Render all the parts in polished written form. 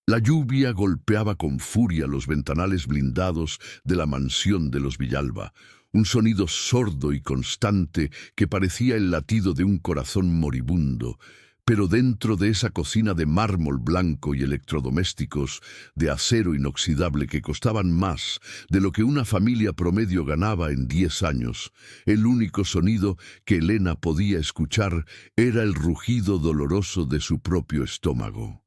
La lluvia golpeaba con furia los ventanales blindados de la mansión de los Villalba, un sonido sordo y constante que parecía el latido de un corazón moribundo. Pero dentro de esa cocina de mármol blanco y electrodomésticos de acero inoxidable que costaban más de lo que una familia promedio ganaba en 10 años, el único sonido que Elena podía escuchar era el rugido doloroso de su propio estómago.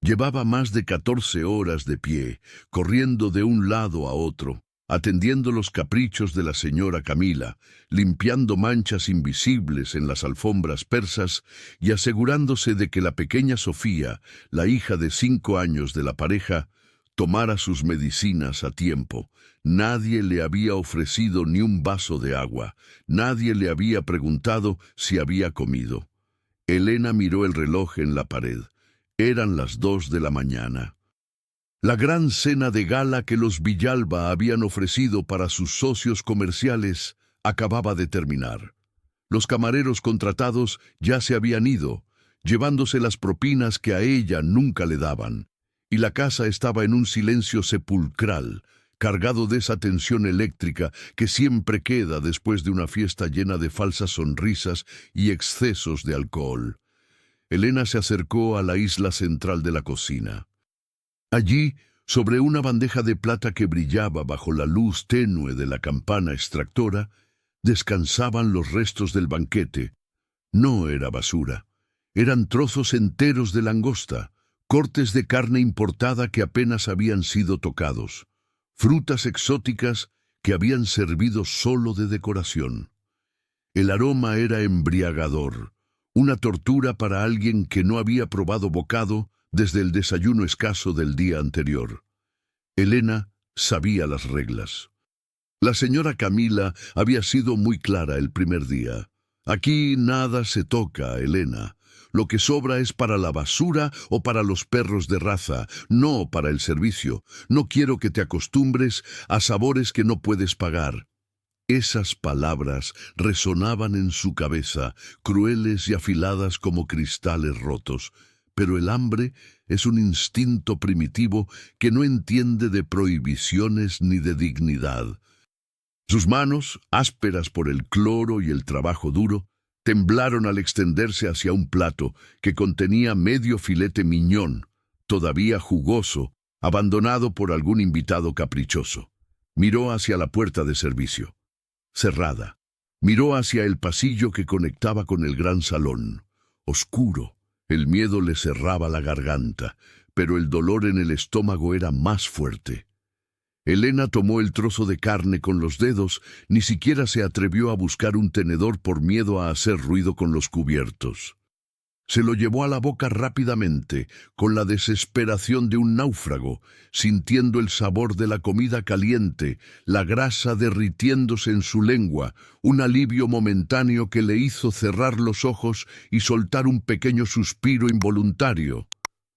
Llevaba más de 14 horas de pie, corriendo de un lado a otro, atendiendo los caprichos de la señora Camila, limpiando manchas invisibles en las alfombras persas y asegurándose de que la pequeña Sofía, la hija de 5 años de la pareja, tomara sus medicinas a tiempo. Nadie le había ofrecido ni un vaso de agua, nadie le había preguntado si había comido. Elena miró el reloj en la pared. Eran las 2 de la mañana. La gran cena de gala que los Villalba habían ofrecido para sus socios comerciales acababa de terminar. Los camareros contratados ya se habían ido, llevándose las propinas que a ella nunca le daban, y la casa estaba en un silencio sepulcral, cargado de esa tensión eléctrica que siempre queda después de una fiesta llena de falsas sonrisas y excesos de alcohol. Elena se acercó a la isla central de la cocina. Allí, sobre una bandeja de plata que brillaba bajo la luz tenue de la campana extractora, descansaban los restos del banquete. No era basura. Eran trozos enteros de langosta, cortes de carne importada que apenas habían sido tocados, frutas exóticas que habían servido solo de decoración. El aroma era embriagador. Una tortura para alguien que no había probado bocado desde el desayuno escaso del día anterior. Elena sabía las reglas. La señora Camila había sido muy clara el primer día. Aquí nada se toca, Elena. Lo que sobra es para la basura o para los perros de raza, no para el servicio. No quiero que te acostumbres a sabores que no puedes pagar. Esas palabras resonaban en su cabeza, crueles y afiladas como cristales rotos. Pero el hambre es un instinto primitivo que no entiende de prohibiciones ni de dignidad. Sus manos, ásperas por el cloro y el trabajo duro, temblaron al extenderse hacia un plato que contenía medio filete miñón, todavía jugoso, abandonado por algún invitado caprichoso. Miró hacia la puerta de servicio. Cerrada. Miró hacia el pasillo que conectaba con el gran salón. Oscuro. El miedo le cerraba la garganta, pero el dolor en el estómago era más fuerte. Elena tomó el trozo de carne con los dedos, ni siquiera se atrevió a buscar un tenedor por miedo a hacer ruido con los cubiertos. Se lo llevó a la boca rápidamente, con la desesperación de un náufrago, sintiendo el sabor de la comida caliente, la grasa derritiéndose en su lengua, un alivio momentáneo que le hizo cerrar los ojos y soltar un pequeño suspiro involuntario.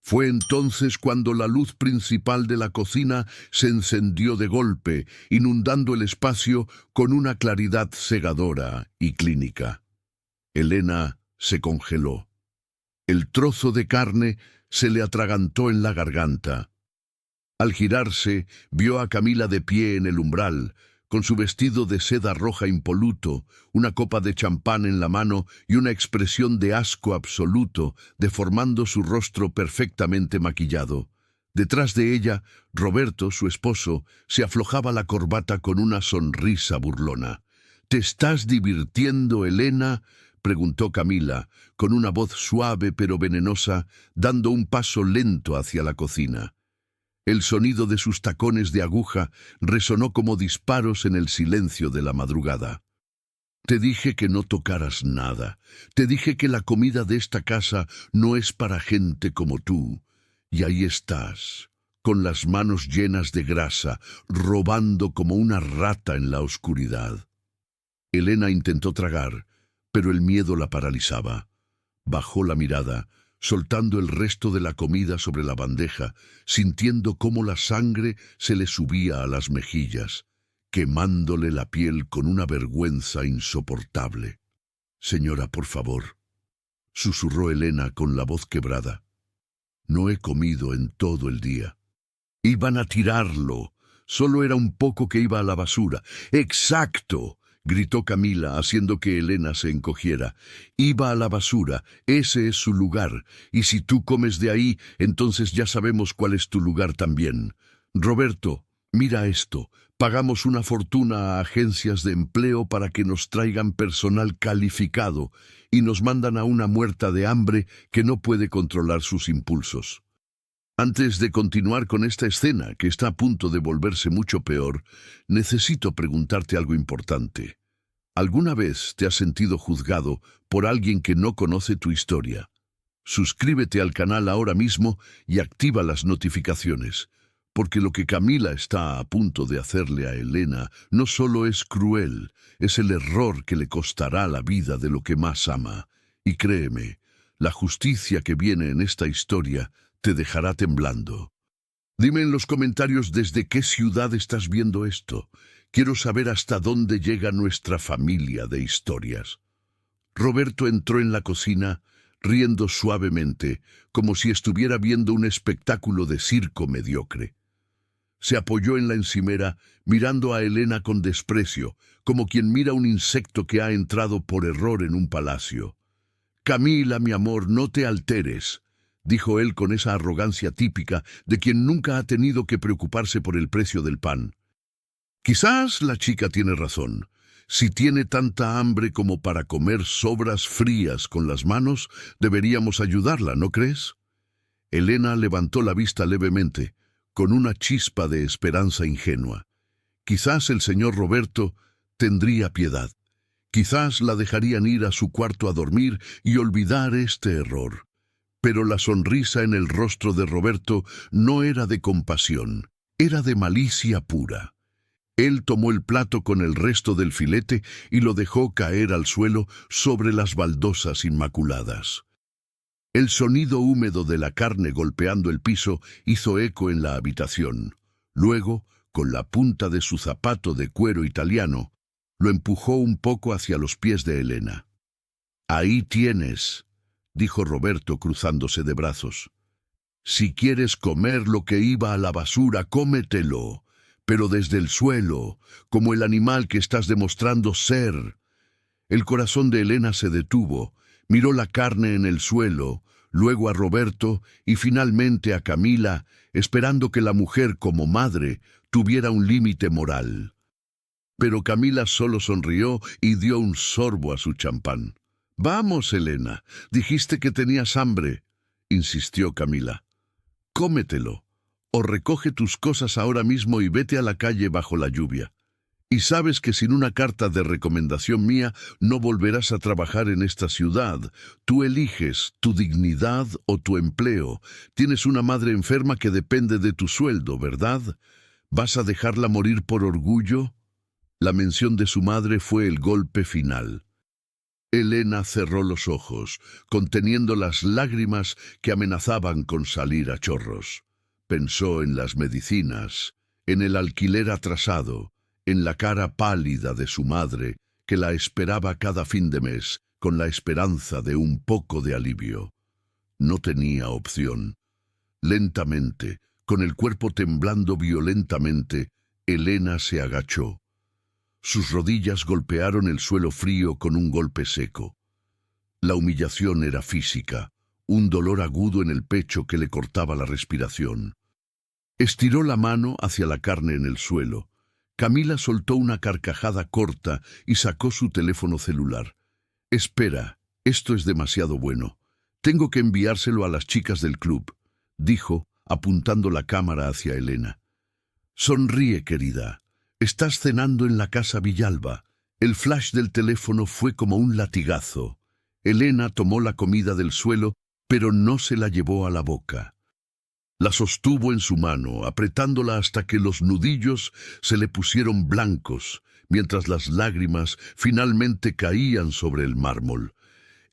Fue entonces cuando la luz principal de la cocina se encendió de golpe, inundando el espacio con una claridad cegadora y clínica. Elena se congeló. El trozo de carne se le atragantó en la garganta. Al girarse, vio a Camila de pie en el umbral, con su vestido de seda roja impoluto, una copa de champán en la mano y una expresión de asco absoluto, deformando su rostro perfectamente maquillado. Detrás de ella, Roberto, su esposo, se aflojaba la corbata con una sonrisa burlona. «¿Te estás divirtiendo, Elena?», preguntó Camila, con una voz suave pero venenosa, dando un paso lento hacia la cocina. El sonido de sus tacones de aguja resonó como disparos en el silencio de la madrugada. «Te dije que no tocaras nada. Te dije que la comida de esta casa no es para gente como tú. Y ahí estás, con las manos llenas de grasa, robando como una rata en la oscuridad». Elena intentó tragar, pero el miedo la paralizaba. Bajó la mirada, soltando el resto de la comida sobre la bandeja, sintiendo cómo la sangre se le subía a las mejillas, quemándole la piel con una vergüenza insoportable. «Señora, por favor», susurró Elena con la voz quebrada. No he comido en todo el día. Iban a tirarlo. Solo era un poco que iba a la basura. ¡Exacto!, gritó Camila, haciendo que Elena se encogiera. Iba a la basura. Ese es su lugar. Y si tú comes de ahí, entonces ya sabemos cuál es tu lugar también. Roberto, mira esto. Pagamos una fortuna a agencias de empleo para que nos traigan personal calificado y nos mandan a una muerta de hambre que no puede controlar sus impulsos. Antes de continuar con esta escena, que está a punto de volverse mucho peor, necesito preguntarte algo importante. ¿Alguna vez te has sentido juzgado por alguien que no conoce tu historia? Suscríbete al canal ahora mismo y activa las notificaciones, porque lo que Camila está a punto de hacerle a Elena no solo es cruel, es el error que le costará la vida de lo que más ama. Y créeme, la justicia que viene en esta historia te dejará temblando. Dime en los comentarios desde qué ciudad estás viendo esto. Quiero saber hasta dónde llega nuestra familia de historias. Roberto entró en la cocina, riendo suavemente, como si estuviera viendo un espectáculo de circo mediocre. Se apoyó en la encimera, mirando a Elena con desprecio, como quien mira un insecto que ha entrado por error en un palacio. «Camila, mi amor, no te alteres», dijo él con esa arrogancia típica de quien nunca ha tenido que preocuparse por el precio del pan. Quizás la chica tiene razón. Si tiene tanta hambre como para comer sobras frías con las manos, deberíamos ayudarla, ¿no crees? Elena levantó la vista levemente, con una chispa de esperanza ingenua. Quizás el señor Roberto tendría piedad. Quizás la dejarían ir a su cuarto a dormir y olvidar este error. Pero la sonrisa en el rostro de Roberto no era de compasión, era de malicia pura. Él tomó el plato con el resto del filete y lo dejó caer al suelo sobre las baldosas inmaculadas. El sonido húmedo de la carne golpeando el piso hizo eco en la habitación. Luego, con la punta de su zapato de cuero italiano, lo empujó un poco hacia los pies de Elena. «Ahí tienes», dijo Roberto cruzándose de brazos. «Si quieres comer lo que iba a la basura, cómetelo, pero desde el suelo, como el animal que estás demostrando ser». El corazón de Elena se detuvo, miró la carne en el suelo, luego a Roberto y finalmente a Camila, esperando que la mujer, como madre, tuviera un límite moral. Pero Camila solo sonrió y dio un sorbo a su champán. «Vamos, Elena, dijiste que tenías hambre», insistió Camila. «Cómetelo, o recoge tus cosas ahora mismo y vete a la calle bajo la lluvia. Y sabes que sin una carta de recomendación mía no volverás a trabajar en esta ciudad. Tú eliges tu dignidad o tu empleo. Tienes una madre enferma que depende de tu sueldo, ¿verdad? ¿Vas a dejarla morir por orgullo?» La mención de su madre fue el golpe final. Elena cerró los ojos, conteniendo las lágrimas que amenazaban con salir a chorros. Pensó en las medicinas, en el alquiler atrasado, en la cara pálida de su madre, que la esperaba cada fin de mes, con la esperanza de un poco de alivio. No tenía opción. Lentamente, con el cuerpo temblando violentamente, Elena se agachó. Sus rodillas golpearon el suelo frío con un golpe seco. La humillación era física, un dolor agudo en el pecho que le cortaba la respiración. Estiró la mano hacia la carne en el suelo. Camila soltó una carcajada corta y sacó su teléfono celular. «Espera, esto es demasiado bueno. Tengo que enviárselo a las chicas del club», dijo, apuntando la cámara hacia Elena. «Sonríe, querida. Estás cenando en la casa Villalba». El flash del teléfono fue como un latigazo. Elena tomó la comida del suelo, pero no se la llevó a la boca. La sostuvo en su mano, apretándola hasta que los nudillos se le pusieron blancos, mientras las lágrimas finalmente caían sobre el mármol.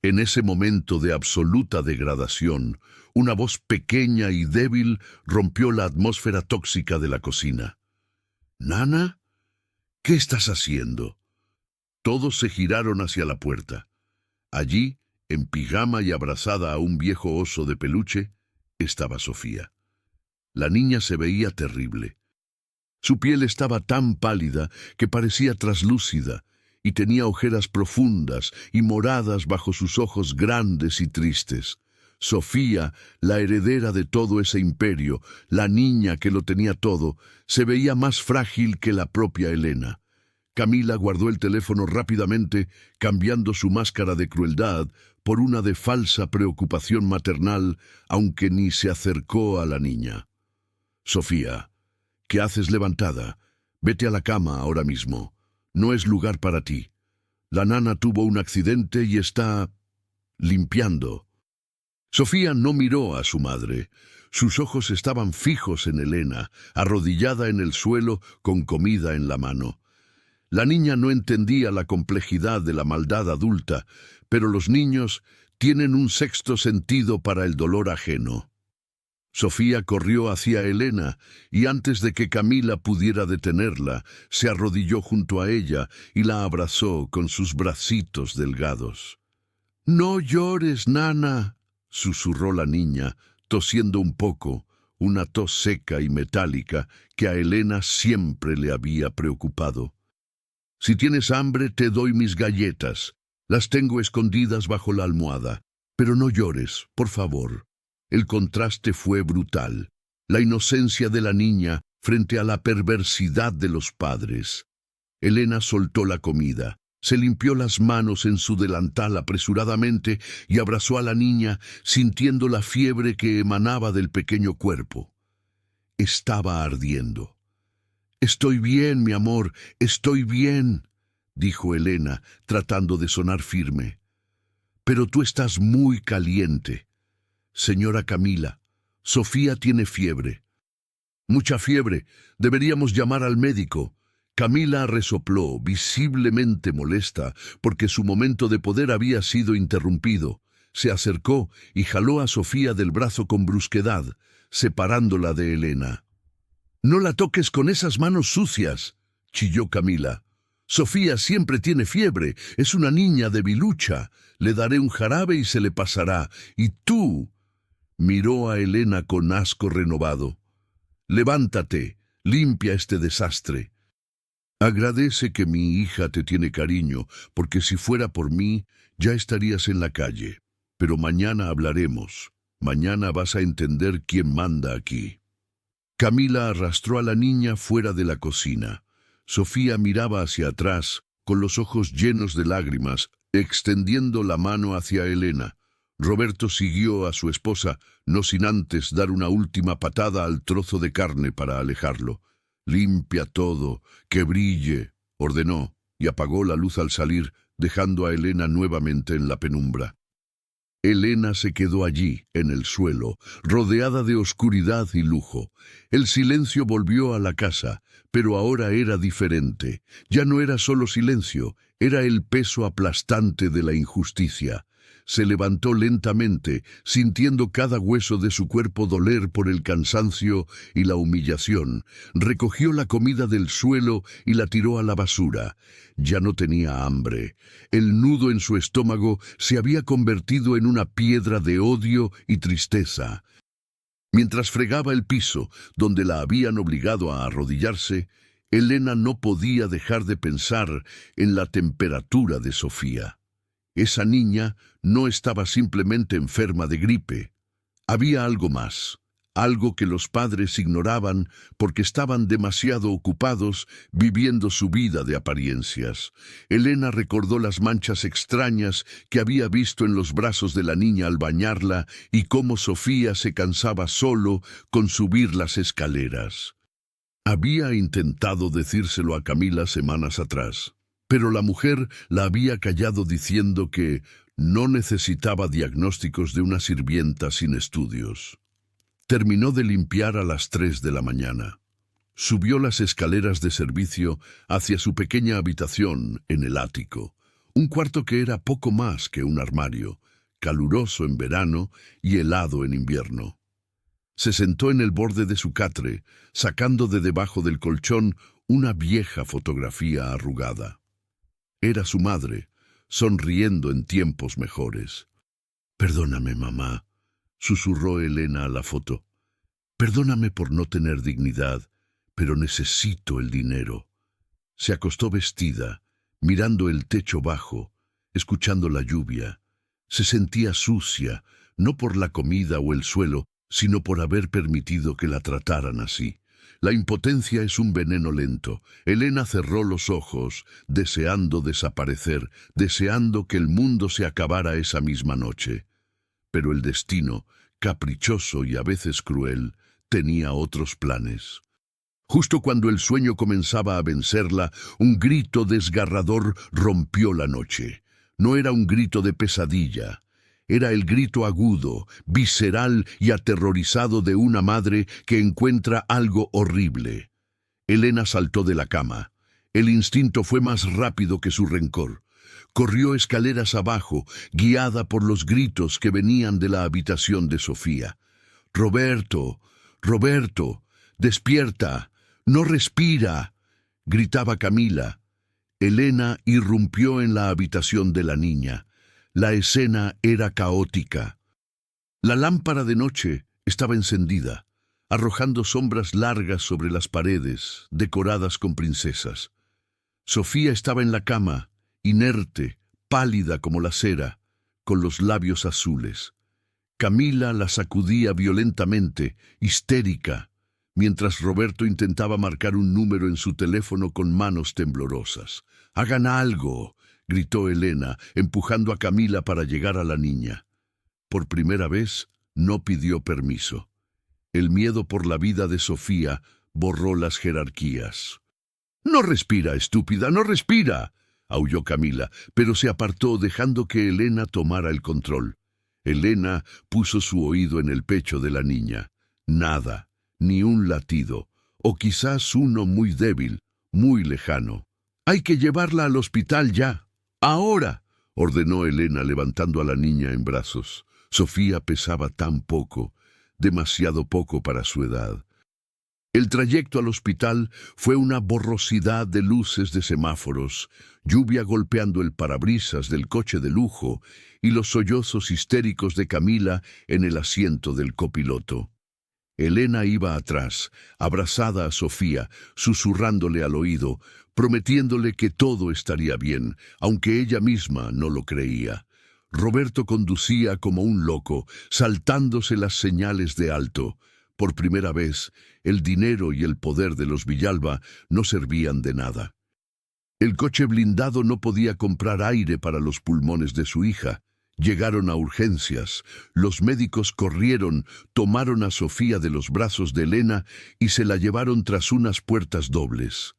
En ese momento de absoluta degradación, una voz pequeña y débil rompió la atmósfera tóxica de la cocina. «¿Nana? ¿Qué estás haciendo?» Todos se giraron hacia la puerta. Allí, en pijama y abrazada a un viejo oso de peluche, estaba Sofía. La niña se veía terrible. Su piel estaba tan pálida que parecía traslúcida, y tenía ojeras profundas y moradas bajo sus ojos grandes y tristes. Sofía, la heredera de todo ese imperio, la niña que lo tenía todo, se veía más frágil que la propia Elena. Camila guardó el teléfono rápidamente, cambiando su máscara de crueldad por una de falsa preocupación maternal, aunque ni se acercó a la niña. «Sofía, ¿qué haces levantada? Vete a la cama ahora mismo. No es lugar para ti. La nana tuvo un accidente y está limpiando». Sofía no miró a su madre. Sus ojos estaban fijos en Elena, arrodillada en el suelo con comida en la mano. La niña no entendía la complejidad de la maldad adulta, pero los niños tienen un sexto sentido para el dolor ajeno. Sofía corrió hacia Elena y antes de que Camila pudiera detenerla, se arrodilló junto a ella y la abrazó con sus bracitos delgados. «No llores, nana», susurró la niña, tosiendo un poco, una tos seca y metálica que a Elena siempre le había preocupado. «Si tienes hambre, te doy mis galletas. Las tengo escondidas bajo la almohada. Pero no llores, por favor». El contraste fue brutal. La inocencia de la niña frente a la perversidad de los padres. Elena soltó la comida, se limpió las manos en su delantal apresuradamente y abrazó a la niña, sintiendo la fiebre que emanaba del pequeño cuerpo. Estaba ardiendo. «Estoy bien, mi amor, estoy bien», dijo Elena, tratando de sonar firme. «Pero tú estás muy caliente. Señora Camila, Sofía tiene fiebre». «Mucha fiebre. Deberíamos llamar al médico». Camila resopló, visiblemente molesta, porque su momento de poder había sido interrumpido. Se acercó y jaló a Sofía del brazo con brusquedad, separándola de Elena. «No la toques con esas manos sucias», chilló Camila. «Sofía siempre tiene fiebre, es una niña debilucha. Le daré un jarabe y se le pasará. Y tú...» Miró a Elena con asco renovado. «Levántate, limpia este desastre. Agradece que mi hija te tiene cariño, porque si fuera por mí, ya estarías en la calle. Pero mañana hablaremos. Mañana vas a entender quién manda aquí». Camila arrastró a la niña fuera de la cocina. Sofía miraba hacia atrás, con los ojos llenos de lágrimas, extendiendo la mano hacia Elena. Roberto siguió a su esposa, no sin antes dar una última patada al trozo de carne para alejarlo. «Limpia todo, que brille», ordenó, y apagó la luz al salir, dejando a Elena nuevamente en la penumbra. Elena se quedó allí, en el suelo, rodeada de oscuridad y lujo. El silencio volvió a la casa, pero ahora era diferente. Ya no era solo silencio, era el peso aplastante de la injusticia. Se levantó lentamente, sintiendo cada hueso de su cuerpo doler por el cansancio y la humillación. Recogió la comida del suelo y la tiró a la basura. Ya no tenía hambre. El nudo en su estómago se había convertido en una piedra de odio y tristeza. Mientras fregaba el piso, donde la habían obligado a arrodillarse, Elena no podía dejar de pensar en la temperatura de Sofía. Esa niña no estaba simplemente enferma de gripe. Había algo más, algo que los padres ignoraban porque estaban demasiado ocupados viviendo su vida de apariencias. Elena recordó las manchas extrañas que había visto en los brazos de la niña al bañarla y cómo Sofía se cansaba solo con subir las escaleras. Había intentado decírselo a Camila semanas atrás, pero la mujer la había callado diciendo que no necesitaba diagnósticos de una sirvienta sin estudios. Terminó de limpiar a las 3 de la mañana. Subió las escaleras de servicio hacia su pequeña habitación en el ático, un cuarto que era poco más que un armario, caluroso en verano y helado en invierno. Se sentó en el borde de su catre, sacando de debajo del colchón una vieja fotografía arrugada. Era su madre, sonriendo en tiempos mejores. «Perdóname, mamá», susurró Elena a la foto. Perdóname por no tener dignidad, pero necesito el dinero. Se acostó vestida, mirando el techo bajo, escuchando la lluvia. Se sentía sucia, no por la comida o el suelo, sino por haber permitido que la trataran así. La impotencia es un veneno lento. Elena cerró los ojos, deseando desaparecer, deseando que el mundo se acabara esa misma noche. Pero el destino, caprichoso y a veces cruel, tenía otros planes. Justo cuando el sueño comenzaba a vencerla, un grito desgarrador rompió la noche. No era un grito de pesadilla. Era el grito agudo, visceral y aterrorizado de una madre que encuentra algo horrible. Elena saltó de la cama. El instinto fue más rápido que su rencor. Corrió escaleras abajo, guiada por los gritos que venían de la habitación de Sofía. «Roberto, Roberto, despierta, no respira», gritaba Camila. Elena irrumpió en la habitación de la niña. La escena era caótica. La lámpara de noche estaba encendida, arrojando sombras largas sobre las paredes, decoradas con princesas. Sofía estaba en la cama, inerte, pálida como la cera, con los labios azules. Camila la sacudía violentamente, histérica, mientras Roberto intentaba marcar un número en su teléfono con manos temblorosas. «¡Hagan algo!», gritó Elena, empujando a Camila para llegar a la niña. Por primera vez, no pidió permiso. El miedo por la vida de Sofía borró las jerarquías. «¡No respira, estúpida, no respira!», aulló Camila, pero se apartó dejando que Elena tomara el control. Elena puso su oído en el pecho de la niña. Nada, ni un latido, o quizás uno muy débil, muy lejano. «¡Hay que llevarla al hospital ya! ¡Ahora!», ordenó Elena levantando a la niña en brazos. Sofía pesaba tan poco, demasiado poco para su edad. El trayecto al hospital fue una borrosidad de luces de semáforos, lluvia golpeando el parabrisas del coche de lujo y los sollozos histéricos de Camila en el asiento del copiloto. Elena iba atrás, abrazada a Sofía, susurrándole al oído, prometiéndole que todo estaría bien, aunque ella misma no lo creía. Roberto conducía como un loco, saltándose las señales de alto. Por primera vez, el dinero y el poder de los Villalba no servían de nada. El coche blindado no podía comprar aire para los pulmones de su hija. Llegaron a urgencias. Los médicos corrieron, tomaron a Sofía de los brazos de Elena y se la llevaron tras unas puertas dobles.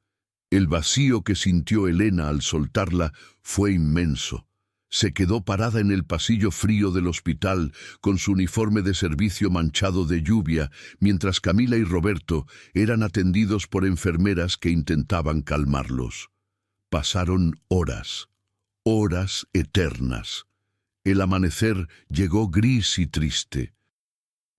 El vacío que sintió Elena al soltarla fue inmenso. Se quedó parada en el pasillo frío del hospital, con su uniforme de servicio manchado de lluvia, mientras Camila y Roberto eran atendidos por enfermeras que intentaban calmarlos. Pasaron horas, horas eternas. El amanecer llegó gris y triste.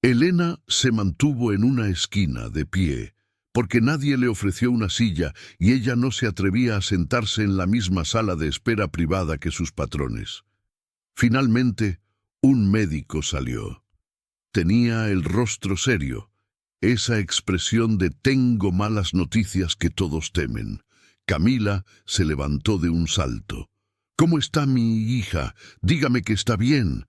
Elena se mantuvo en una esquina, de pie, porque nadie le ofreció una silla y ella no se atrevía a sentarse en la misma sala de espera privada que sus patrones. Finalmente, un médico salió. Tenía el rostro serio, esa expresión de «tengo malas noticias que todos temen». Camila se levantó de un salto. «¿Cómo está mi hija? Dígame que está bien.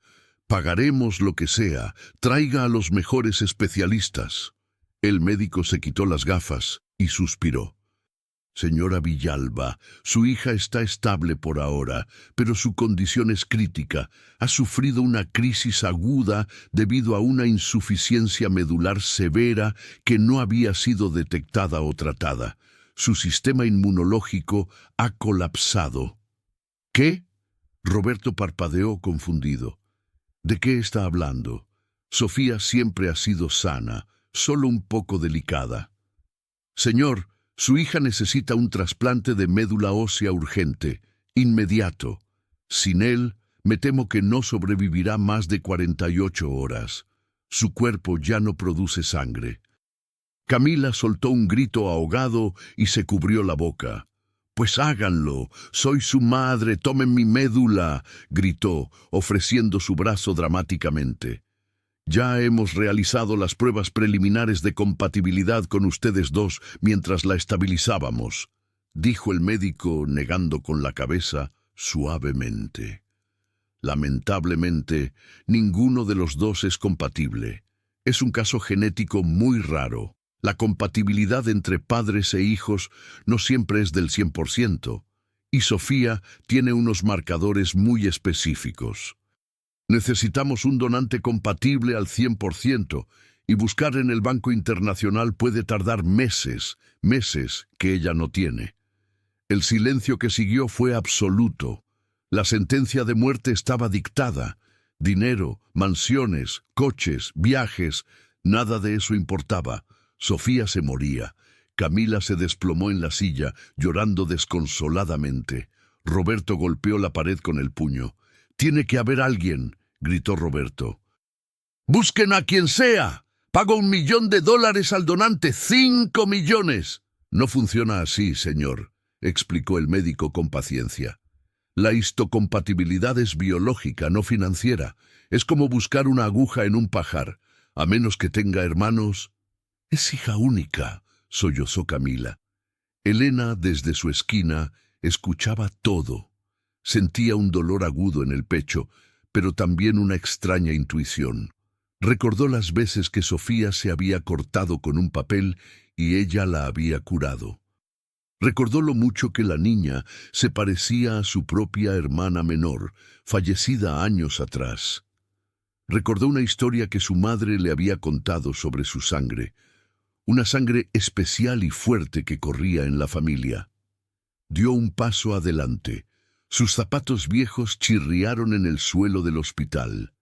Pagaremos lo que sea. Traiga a los mejores especialistas». El médico se quitó las gafas y suspiró. «Señora Villalba, su hija está estable por ahora, pero su condición es crítica. Ha sufrido una crisis aguda debido a una insuficiencia medular severa que no había sido detectada o tratada. Su sistema inmunológico ha colapsado». «¿Qué?», Roberto parpadeó confundido. «¿De qué está hablando? Sofía siempre ha sido sana, solo un poco delicada». «Señor, su hija necesita un trasplante de médula ósea urgente, inmediato. Sin él, me temo que no sobrevivirá más de 48 horas. Su cuerpo ya no produce sangre». Camila soltó un grito ahogado y se cubrió la boca. «Pues háganlo, soy su madre, tomen mi médula», gritó, ofreciendo su brazo dramáticamente. Ya hemos realizado las pruebas preliminares de compatibilidad con ustedes dos mientras la estabilizábamos, dijo el médico negando con la cabeza suavemente. Lamentablemente, ninguno de los dos es compatible. Es un caso genético muy raro. La compatibilidad entre padres e hijos no siempre es del 100%, y Sofía tiene unos marcadores muy específicos. Necesitamos un donante compatible al 100%, y buscar en el Banco Internacional puede tardar meses que ella no tiene. El silencio que siguió fue absoluto. La sentencia de muerte estaba dictada. Dinero, mansiones, coches, viajes, nada de eso importaba. Sofía se moría. Camila se desplomó en la silla, llorando desconsoladamente. Roberto golpeó la pared con el puño. «Tiene que haber alguien», gritó Roberto. «¡Busquen a quien sea! ¡Pago $1 millón al donante! ¡5 millones! No funciona así, señor», explicó el médico con paciencia. La histocompatibilidad es biológica, no financiera. Es como buscar una aguja en un pajar. A menos que tenga hermanos... «Es hija única», sollozó Camila. Elena, desde su esquina, escuchaba todo. Sentía un dolor agudo en el pecho, pero también una extraña intuición. Recordó las veces que Sofía se había cortado con un papel y ella la había curado. Recordó lo mucho que la niña se parecía a su propia hermana menor, fallecida años atrás. Recordó una historia que su madre le había contado sobre su sangre, una sangre especial y fuerte que corría en la familia. Dio un paso adelante. Sus zapatos viejos chirriaron en el suelo del hospital.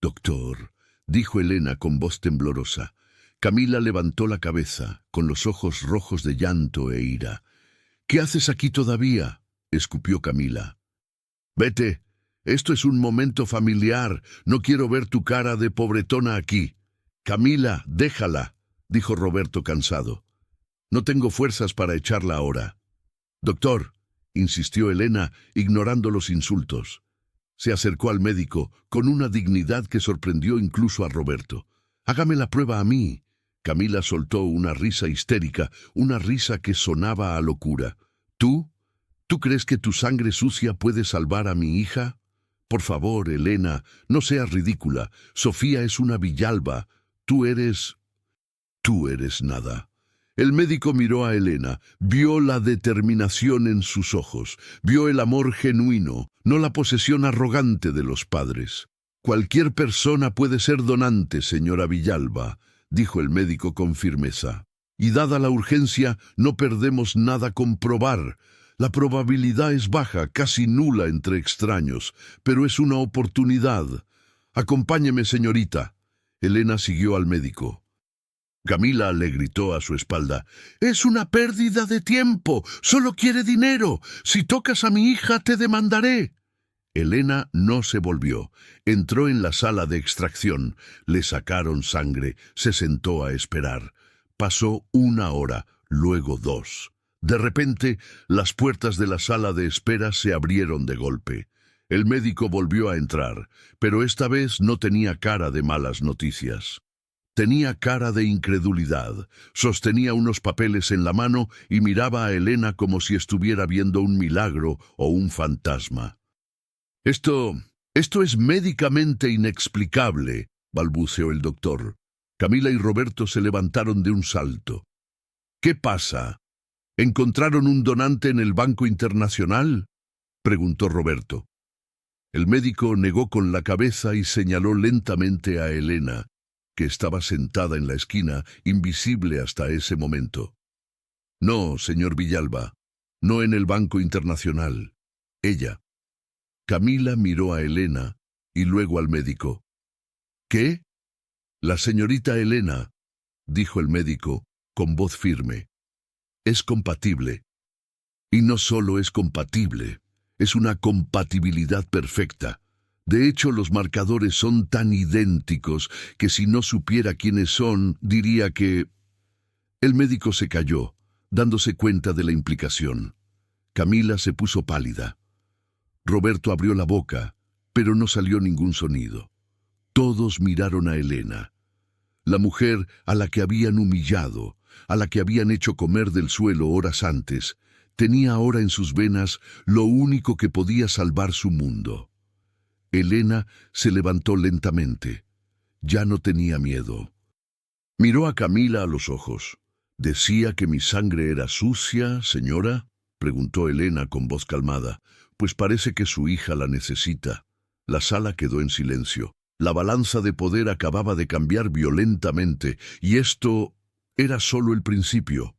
«Doctor», dijo Elena con voz temblorosa. Camila levantó la cabeza, con los ojos rojos de llanto e ira. «¿Qué haces aquí todavía?», escupió Camila. «Vete. Esto es un momento familiar. No quiero ver tu cara de pobretona aquí». «Camila, déjala», dijo Roberto cansado. «No tengo fuerzas para echarla ahora». «Doctor», insistió Elena, ignorando los insultos. Se acercó al médico con una dignidad que sorprendió incluso a Roberto. «Hágame la prueba a mí». Camila soltó una risa histérica, una risa que sonaba a locura. ¿Tú? ¿Tú crees que tu sangre sucia puede salvar a mi hija? Por favor, Elena, no seas ridícula. Sofía es una Villalba. Tú eres nada». El médico miró a Elena, vio la determinación en sus ojos, vio el amor genuino, no la posesión arrogante de los padres. «Cualquier persona puede ser donante, señora Villalba», dijo el médico con firmeza. «Y dada la urgencia, no perdemos nada con probar. La probabilidad es baja, casi nula entre extraños, pero es una oportunidad. Acompáñeme, señorita». Elena siguió al médico. Camila le gritó a su espalda: «Es una pérdida de tiempo. Solo quiere dinero. Si tocas a mi hija, te demandaré». Elena no se volvió. Entró en la sala de extracción. Le sacaron sangre. Se sentó a esperar. Pasó 1 hora, luego 2. De repente, las puertas de la sala de espera se abrieron de golpe. El médico volvió a entrar, pero esta vez no tenía cara de malas noticias. Tenía cara de incredulidad. Sostenía unos papeles en la mano y miraba a Elena como si estuviera viendo un milagro o un fantasma. Esto es médicamente inexplicable», balbuceó el doctor. Camila y Roberto se levantaron de un salto. «¿Qué pasa? ¿Encontraron un donante en el Banco Internacional?», preguntó Roberto. El médico negó con la cabeza y señaló lentamente a Elena, que estaba sentada en la esquina, invisible hasta ese momento. «No, señor Villalba, no en el Banco Internacional. Ella». Camila miró a Elena y luego al médico. «¿Qué?». «La señorita Elena», dijo el médico con voz firme, «es compatible. Y no solo es compatible, es una compatibilidad perfecta. De hecho, los marcadores son tan idénticos que si no supiera quiénes son, diría que...». El médico se calló, dándose cuenta de la implicación. Camila se puso pálida. Roberto abrió la boca, pero no salió ningún sonido. Todos miraron a Elena, la mujer a la que habían humillado, a la que habían hecho comer del suelo horas antes. Tenía ahora en sus venas lo único que podía salvar su mundo. Elena se levantó lentamente. Ya no tenía miedo. Miró a Camila a los ojos. ¿Decía que mi sangre era sucia, señora?, preguntó Elena con voz calmada. Pues parece que su hija la necesita. La sala quedó en silencio. La balanza de poder acababa de cambiar violentamente, y esto era solo el principio.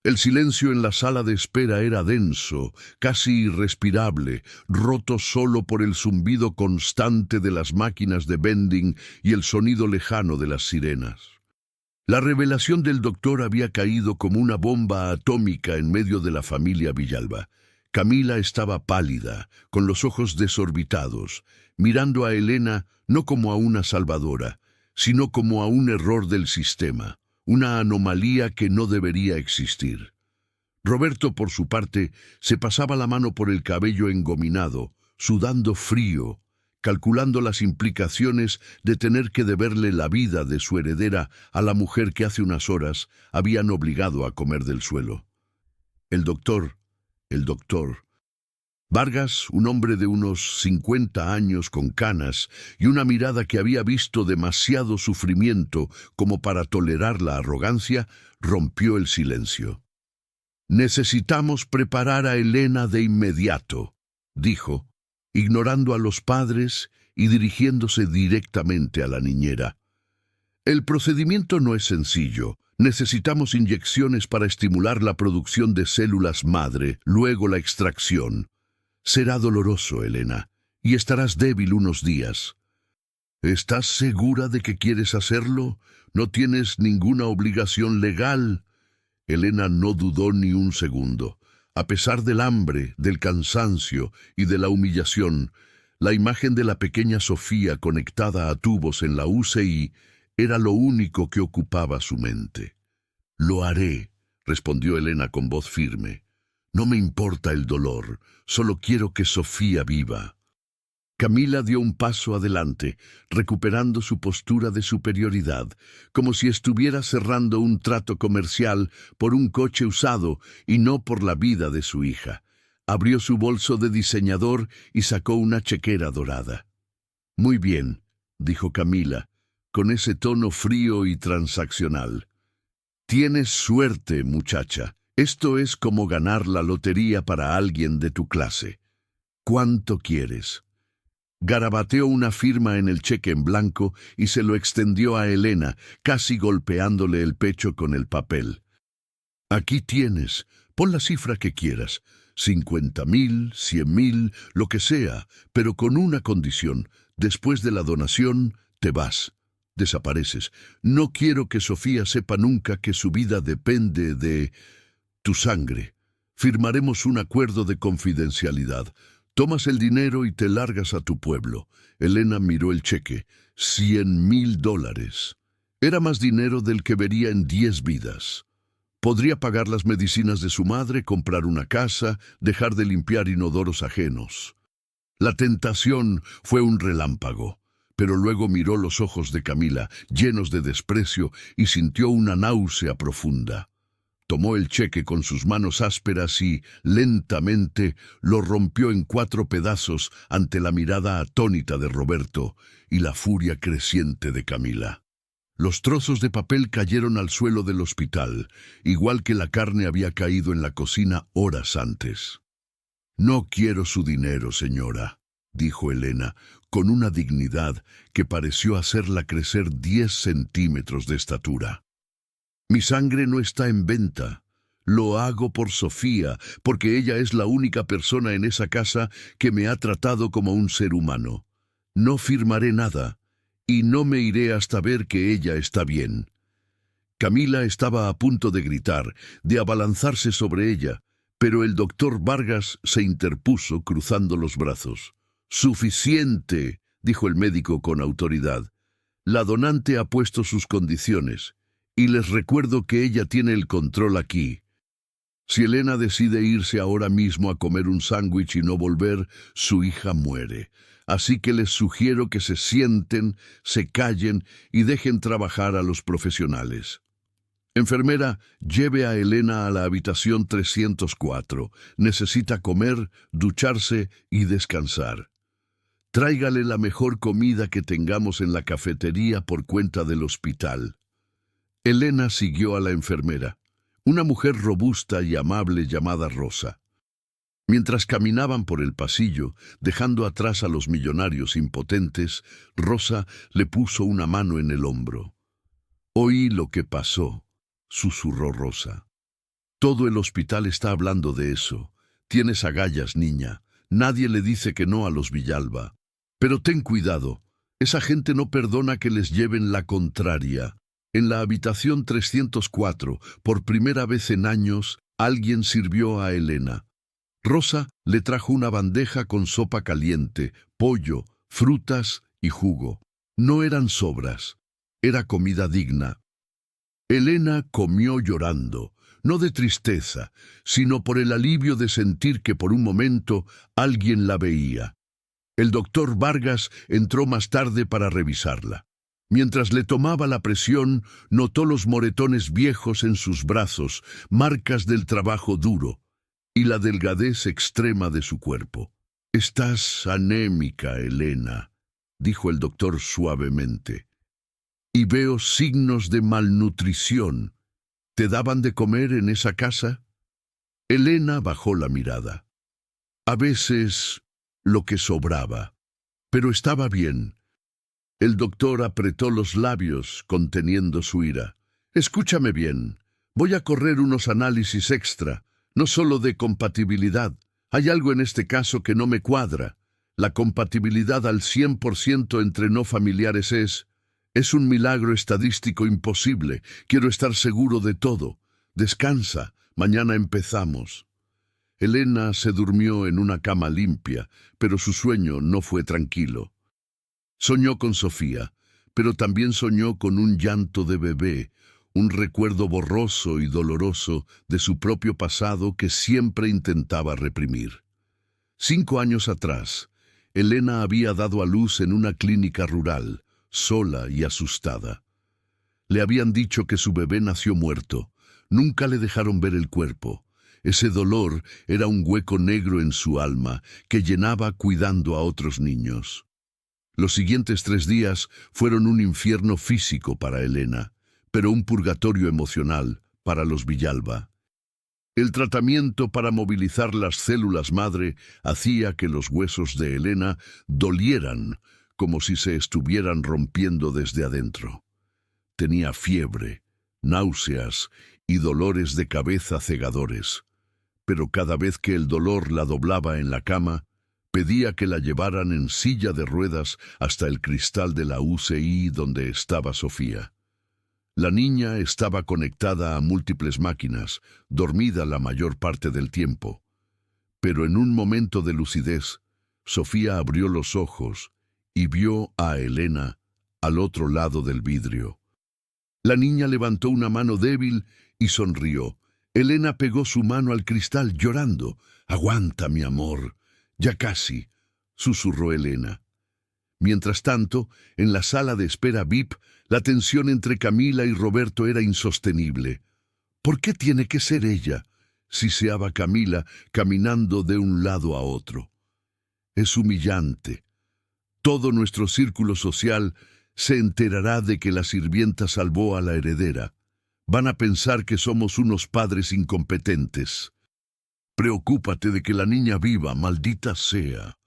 El silencio en la sala de espera era denso, casi irrespirable, roto solo por el zumbido constante de las máquinas de vending y el sonido lejano de las sirenas. La revelación del doctor había caído como una bomba atómica en medio de la familia Villalba. Camila estaba pálida, con los ojos desorbitados, mirando a Elena no como a una salvadora, sino como a un error del sistema, una anomalía que no debería existir. Roberto, por su parte, se pasaba la mano por el cabello engominado, sudando frío, calculando las implicaciones de tener que deberle la vida de su heredera a la mujer que hace unas horas habían obligado a comer del suelo. El doctor. Vargas, un hombre de unos 50 años con canas y una mirada que había visto demasiado sufrimiento como para tolerar la arrogancia, rompió el silencio. «Necesitamos preparar a Elena de inmediato», dijo, ignorando a los padres y dirigiéndose directamente a la niñera. «El procedimiento no es sencillo. Necesitamos inyecciones para estimular la producción de células madre, luego la extracción. Será doloroso, Elena, y estarás débil unos días». «¿Estás segura de que quieres hacerlo? ¿No tienes ninguna obligación legal?» Elena no dudó ni un segundo. A pesar del hambre, del cansancio y de la humillación, la imagen de la pequeña Sofía conectada a tubos en la UCI era lo único que ocupaba su mente. «Lo haré», respondió Elena con voz firme. «No me importa el dolor, solo quiero que Sofía viva». Camila dio un paso adelante, recuperando su postura de superioridad, como si estuviera cerrando un trato comercial por un coche usado y no por la vida de su hija. Abrió su bolso de diseñador y sacó una chequera dorada. «Muy bien», dijo Camila, con ese tono frío y transaccional. «Tienes suerte, muchacha. Esto es como ganar la lotería para alguien de tu clase. ¿Cuánto quieres?» Garabateó una firma en el cheque en blanco y se lo extendió a Elena, casi golpeándole el pecho con el papel. «Aquí tienes. Pon la cifra que quieras. 50.000, 100.000, lo que sea, pero con una condición. Después de la donación, te vas. Desapareces. No quiero que Sofía sepa nunca que su vida depende de tu sangre. Firmaremos un acuerdo de confidencialidad. Tomas el dinero y te largas a tu pueblo». Elena miró el cheque. $100.000. Era más dinero del que vería en 10 vidas. Podría pagar las medicinas de su madre, comprar una casa, dejar de limpiar inodoros ajenos. La tentación fue un relámpago, pero luego miró los ojos de Camila, llenos de desprecio, y sintió una náusea profunda. Tomó el cheque con sus manos ásperas y, lentamente, lo rompió en 4 pedazos ante la mirada atónita de Roberto y la furia creciente de Camila. Los trozos de papel cayeron al suelo del hospital, igual que la carne había caído en la cocina horas antes. «No quiero su dinero, señora», dijo Elena, con una dignidad que pareció hacerla crecer 10 centímetros de estatura. «Mi sangre no está en venta. Lo hago por Sofía, porque ella es la única persona en esa casa que me ha tratado como un ser humano. No firmaré nada, y no me iré hasta ver que ella está bien». Camila estaba a punto de gritar, de abalanzarse sobre ella, pero el doctor Vargas se interpuso cruzando los brazos. «Suficiente», dijo el médico con autoridad. «La donante ha puesto sus condiciones. Y les recuerdo que ella tiene el control aquí. Si Elena decide irse ahora mismo a comer un sándwich y no volver, su hija muere. así que les sugiero que se sienten, se callen y dejen trabajar a los profesionales. Enfermera, lleve a Elena a la habitación 304. Necesita comer, ducharse y descansar. Tráigale la mejor comida que tengamos en la cafetería por cuenta del hospital. Elena siguió a la enfermera, una mujer robusta y amable llamada Rosa. Mientras caminaban por el pasillo, dejando atrás a los millonarios impotentes, Rosa le puso una mano en el hombro. «Oí lo que pasó», susurró Rosa. «Todo el hospital está hablando de eso. Tienes agallas, niña. Nadie le dice que no a los Villalba. Pero ten cuidado. Esa gente no perdona que les lleven la contraria». En la habitación 304, por primera vez en años, alguien sirvió a Elena. Rosa le trajo una bandeja con sopa caliente, pollo, frutas y jugo. No eran sobras. Era comida digna. Elena comió llorando, no de tristeza, sino por el alivio de sentir que por un momento alguien la veía. El doctor Vargas entró más tarde para revisarla. Mientras le tomaba la presión, notó los moretones viejos en sus brazos, marcas del trabajo duro, y la delgadez extrema de su cuerpo. «Estás anémica, Elena», dijo el doctor suavemente. «Y veo signos de malnutrición. ¿Te daban de comer en esa casa?» Elena bajó la mirada. «A veces lo que sobraba, pero estaba bien». El doctor apretó los labios, conteniendo su ira. «Escúchame bien. Voy a correr unos análisis extra, no solo de compatibilidad. Hay algo en este caso que no me cuadra. La compatibilidad al 100% entre no familiares es un milagro estadístico imposible. Quiero estar seguro de todo. Descansa. Mañana empezamos». Elena se durmió en una cama limpia, pero su sueño no fue tranquilo. Soñó con Sofía, pero también soñó con un llanto de bebé, un recuerdo borroso y doloroso de su propio pasado que siempre intentaba reprimir. 5 años atrás, Elena había dado a luz en una clínica rural, sola y asustada. Le habían dicho que su bebé nació muerto. Nunca le dejaron ver el cuerpo. Ese dolor era un hueco negro en su alma que llenaba cuidando a otros niños. Los siguientes 3 días fueron un infierno físico para Elena, pero un purgatorio emocional para los Villalba. El tratamiento para movilizar las células madre hacía que los huesos de Elena dolieran como si se estuvieran rompiendo desde adentro. Tenía fiebre, náuseas y dolores de cabeza cegadores, pero cada vez que el dolor la doblaba en la cama, pedía que la llevaran en silla de ruedas hasta el cristal de la UCI donde estaba Sofía. La niña estaba conectada a múltiples máquinas, dormida la mayor parte del tiempo. Pero en un momento de lucidez, Sofía abrió los ojos y vio a Elena al otro lado del vidrio. La niña levantó una mano débil y sonrió. Elena pegó su mano al cristal llorando. «Aguanta, mi amor. Ya casi», susurró Elena. Mientras tanto, en la sala de espera VIP, la tensión entre Camila y Roberto era insostenible. «¿Por qué tiene que ser ella?», siseaba Camila, caminando de un lado a otro. «Es humillante. Todo nuestro círculo social se enterará de que la sirvienta salvó a la heredera. Van a pensar que somos unos padres incompetentes». «Preocúpate de que la niña viva, maldita sea»,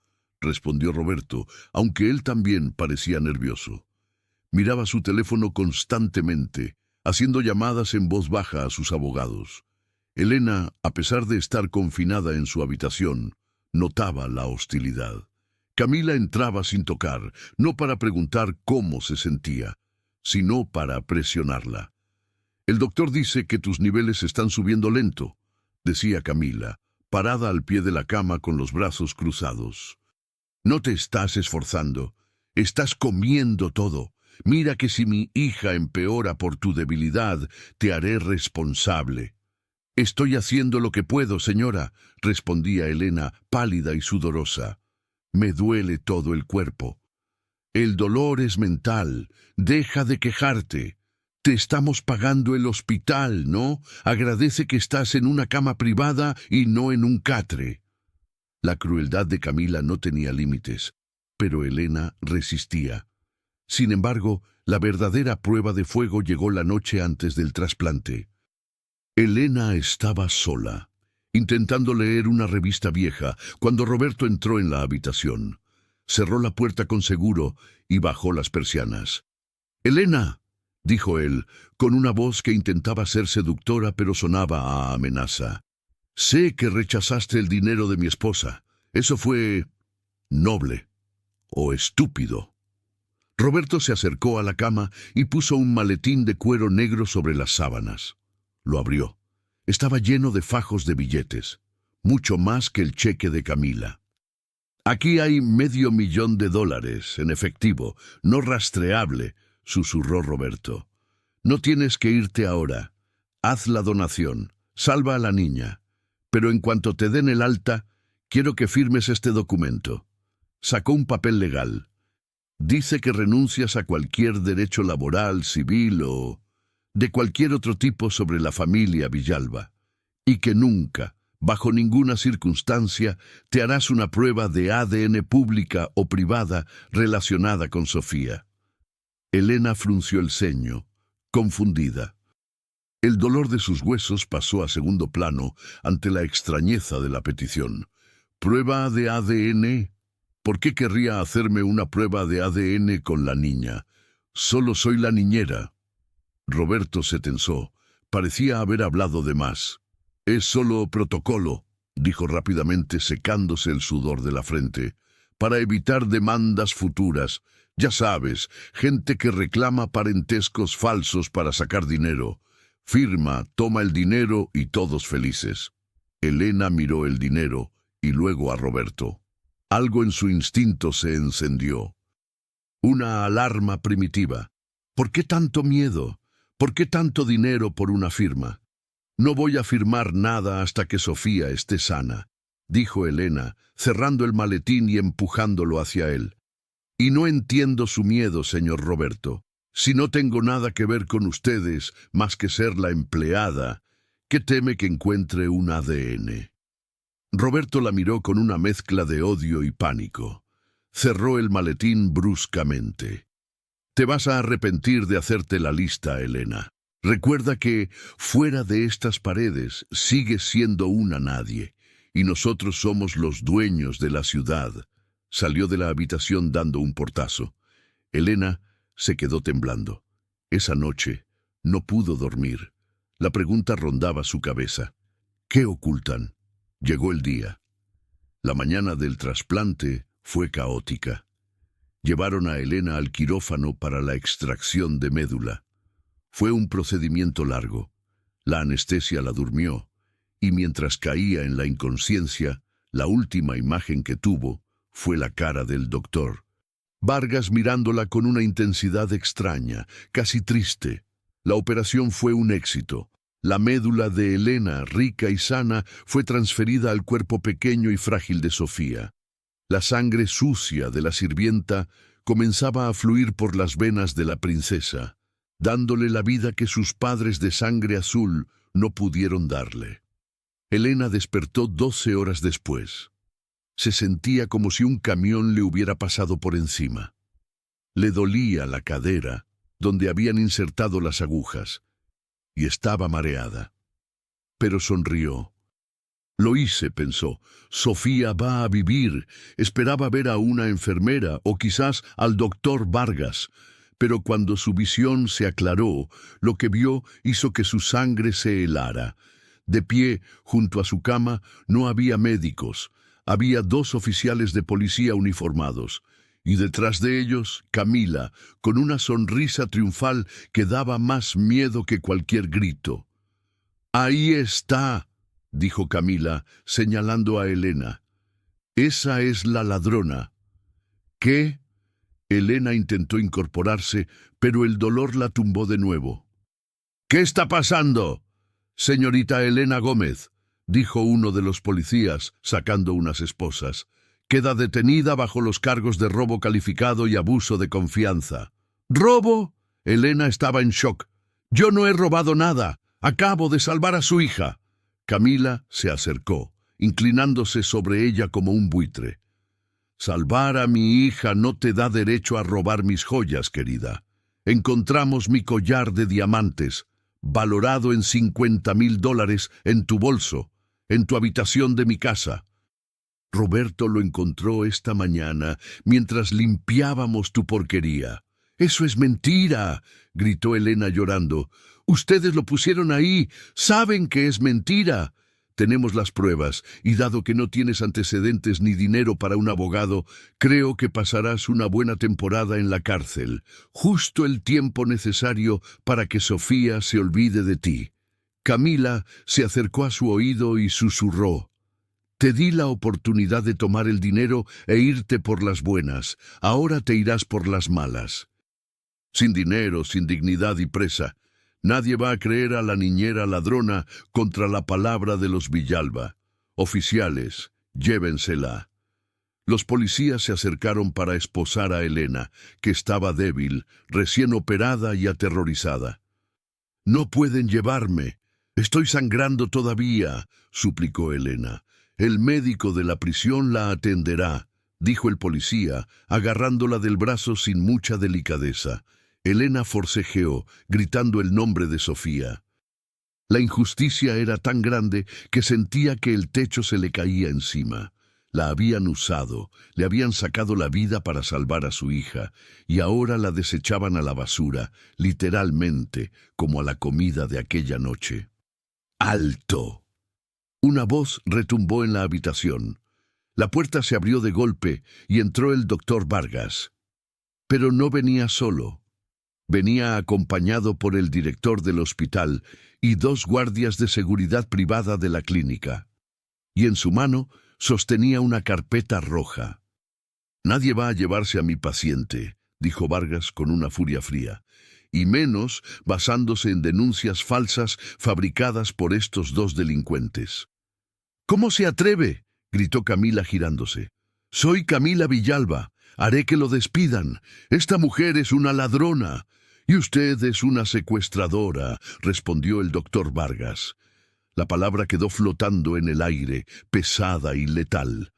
respondió Roberto, aunque él también parecía nervioso. Miraba su teléfono constantemente, haciendo llamadas en voz baja a sus abogados. Elena, a pesar de estar confinada en su habitación, notaba la hostilidad. Camila entraba sin tocar, no para preguntar cómo se sentía, sino para presionarla. «El doctor dice que tus niveles están subiendo lento», decía Camila, parada al pie de la cama con los brazos cruzados. «No te estás esforzando. Estás comiendo todo. Mira que si mi hija empeora por tu debilidad, te haré responsable». «Estoy haciendo lo que puedo, señora», respondía Elena, pálida y sudorosa. Me duele todo el cuerpo. El dolor es mental. Deja de quejarte. Te estamos pagando el hospital, ¿no? Agradece que estás en una cama privada y no en un catre. La crueldad de Camila no tenía límites, pero Elena resistía. Sin embargo, la verdadera prueba de fuego llegó la noche antes del trasplante. Elena estaba sola, intentando leer una revista vieja, cuando Roberto entró en la habitación. Cerró la puerta con seguro y bajó las persianas. «Elena», dijo él, con una voz que intentaba ser seductora pero sonaba a amenaza. «Sé que rechazaste el dinero de mi esposa. Eso fue noble o estúpido». Roberto se acercó a la cama y puso un maletín de cuero negro sobre las sábanas. Lo abrió. Estaba lleno de fajos de billetes, mucho más que el cheque de Camila. «Aquí hay $500,000 en efectivo, no rastreable», susurró Roberto. «No tienes que irte ahora. Haz la donación, salva a la niña. Pero en cuanto te den el alta, quiero que firmes este documento». Sacó un papel legal. «Dice que renuncias a cualquier derecho laboral, civil o de cualquier otro tipo sobre la familia Villalba, y que nunca, bajo ninguna circunstancia, te harás una prueba de ADN pública o privada relacionada con Sofía». Elena frunció el ceño, confundida. El dolor de sus huesos pasó a segundo plano ante la extrañeza de la petición. «¿Prueba de ADN? ¿Por qué querría hacerme una prueba de ADN con la niña? Solo soy la niñera». Roberto se tensó. Parecía haber hablado de más. «Es solo protocolo», dijo rápidamente secándose el sudor de la frente, «para evitar demandas futuras. Ya sabes, gente que reclama parentescos falsos para sacar dinero. Firma, toma el dinero y todos felices». Elena miró el dinero y luego a Roberto. Algo en su instinto se encendió. Una alarma primitiva. ¿Por qué tanto miedo? ¿Por qué tanto dinero por una firma? «No voy a firmar nada hasta que Sofía esté sana», dijo Elena, cerrando el maletín y empujándolo hacia él. «Y no entiendo su miedo, señor Roberto. Si no tengo nada que ver con ustedes, más que ser la empleada, ¿qué teme que encuentre un ADN?» Roberto la miró con una mezcla de odio y pánico. Cerró el maletín bruscamente. «Te vas a arrepentir de hacerte la lista, Elena. Recuerda que, fuera de estas paredes, sigues siendo una nadie, y nosotros somos los dueños de la ciudad». Salió de la habitación dando un portazo. Elena se quedó temblando. Esa noche no pudo dormir. La pregunta rondaba su cabeza. ¿Qué ocultan? Llegó el día. La mañana del trasplante fue caótica. Llevaron a Elena al quirófano para la extracción de médula. Fue un procedimiento largo. La anestesia la durmió, y mientras caía en la inconsciencia, la última imagen que tuvo fue la cara del doctor. Vargas mirándola con una intensidad extraña, casi triste. La operación fue un éxito. La médula de Elena, rica y sana, fue transferida al cuerpo pequeño y frágil de Sofía. La sangre sucia de la sirvienta comenzaba a fluir por las venas de la princesa, dándole la vida que sus padres de sangre azul no pudieron darle. Elena despertó 12 horas después. Se sentía como si un camión le hubiera pasado por encima. Le dolía la cadera, donde habían insertado las agujas, y estaba mareada. Pero sonrió. «Lo hice», pensó. «Sofía va a vivir». Esperaba ver a una enfermera o quizás al doctor Vargas, pero cuando su visión se aclaró, lo que vio hizo que su sangre se helara. De pie, junto a su cama, no había médicos. Había 2 oficiales de policía uniformados, y detrás de ellos, Camila, con una sonrisa triunfal que daba más miedo que cualquier grito. «Ahí está», dijo Camila, señalando a Elena. «Esa es la ladrona». «¿Qué?». Elena intentó incorporarse, pero el dolor la tumbó de nuevo. «¿Qué está pasando?». «Señorita Elena Gómez», dijo uno de los policías, sacando unas esposas. Queda detenida bajo los cargos de robo calificado y abuso de confianza. ¿Robo? Elena estaba en shock. Yo no he robado nada. Acabo de salvar a su hija. Camila se acercó, inclinándose sobre ella como un buitre. Salvar a mi hija no te da derecho a robar mis joyas, querida. Encontramos mi collar de diamantes, valorado en $50,000, en tu bolso, en tu habitación de mi casa. Roberto lo encontró esta mañana mientras limpiábamos tu porquería. «¡Eso es mentira!», gritó Elena llorando. «Ustedes lo pusieron ahí. Saben que es mentira». «Tenemos las pruebas, y dado que no tienes antecedentes ni dinero para un abogado, creo que pasarás una buena temporada en la cárcel, justo el tiempo necesario para que Sofía se olvide de ti». Camila se acercó a su oído y susurró. «Te di la oportunidad de tomar el dinero e irte por las buenas. Ahora te irás por las malas». Sin dinero, sin dignidad y presa, nadie va a creer a la niñera ladrona contra la palabra de los Villalba. Oficiales, llévensela. Los policías se acercaron para esposar a Elena, que estaba débil, recién operada y aterrorizada. «No pueden llevarme. Estoy sangrando todavía», suplicó Elena. «El médico de la prisión la atenderá», dijo el policía, agarrándola del brazo sin mucha delicadeza. Elena forcejeó, gritando el nombre de Sofía. La injusticia era tan grande que sentía que el techo se le caía encima. La habían usado, le habían sacado la vida para salvar a su hija, y ahora la desechaban a la basura, literalmente, como a la comida de aquella noche. «¡Alto!». Una voz retumbó en la habitación. La puerta se abrió de golpe y entró el doctor Vargas. Pero no venía solo. Venía acompañado por el director del hospital y 2 guardias de seguridad privada de la clínica. Y en su mano sostenía una carpeta roja. «Nadie va a llevarse a mi paciente», dijo Vargas con una furia fría, «y menos basándose en denuncias falsas fabricadas por estos 2 delincuentes». «¿Cómo se atreve?», gritó Camila girándose. «Soy Camila Villalba. Haré que lo despidan. Esta mujer es una ladrona». «Y usted es una secuestradora», respondió el doctor Vargas. La palabra quedó flotando en el aire, pesada y letal.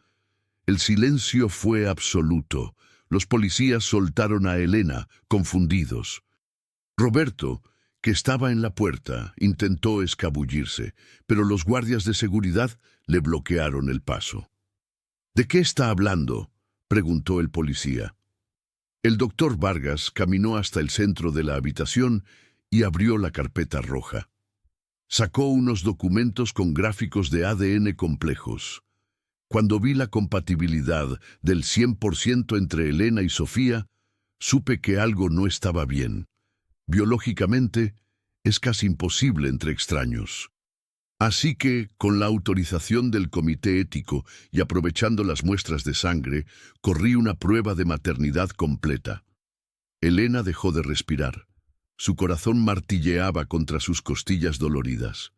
El silencio fue absoluto. Los policías soltaron a Elena, confundidos. Roberto, que estaba en la puerta, intentó escabullirse, pero los guardias de seguridad le bloquearon el paso. «¿De qué está hablando?», preguntó el policía. El doctor Vargas caminó hasta el centro de la habitación y abrió la carpeta roja. Sacó unos documentos con gráficos de ADN complejos. Cuando vi la compatibilidad del 100% entre Elena y Sofía, supe que algo no estaba bien. Biológicamente, es casi imposible entre extraños. Así que, con la autorización del comité ético y aprovechando las muestras de sangre, corrí una prueba de maternidad completa. Elena dejó de respirar. Su corazón martilleaba contra sus costillas doloridas.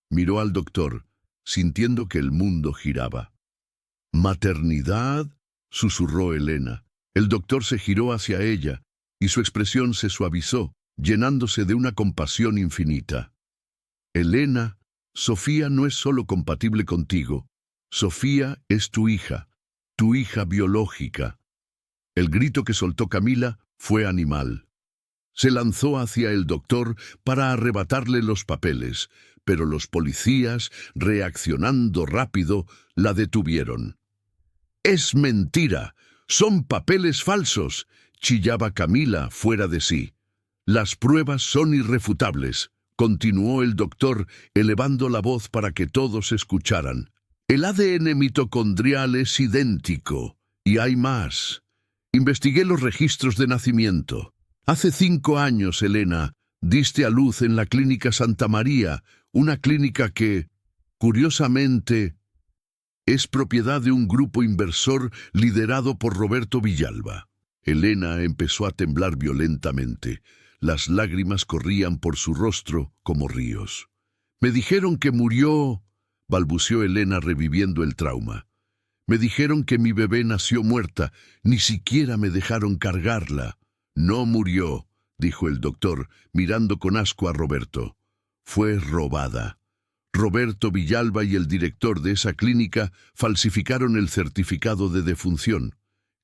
Miró al doctor, sintiendo que el mundo giraba. «¿Maternidad?», susurró Elena. El doctor se giró hacia ella, y su expresión se suavizó, llenándose de una compasión infinita. «Elena, Sofía no es solo compatible contigo. Sofía es tu hija biológica». El grito que soltó Camila fue animal. Se lanzó hacia el doctor para arrebatarle los papeles, pero los policías, reaccionando rápido, la detuvieron. «¡Es mentira! ¡Son papeles falsos!», chillaba Camila fuera de sí. «Las pruebas son irrefutables», continuó el doctor, elevando la voz para que todos escucharan. «El ADN mitocondrial es idéntico, y hay más. Investigué los registros de nacimiento. Hace 5 años, Elena, diste a luz en la Clínica Santa María, una clínica que, curiosamente, es propiedad de un grupo inversor liderado por Roberto Villalba». Elena empezó a temblar violentamente. Las lágrimas corrían por su rostro como ríos. «Me dijeron que murió», balbuceó Elena reviviendo el trauma. Me dijeron que mi bebé nació muerta, ni siquiera me dejaron cargarla. No murió, dijo el doctor, mirando con asco a Roberto. Fue robada. Roberto Villalba y el director de esa clínica falsificaron el certificado de defunción.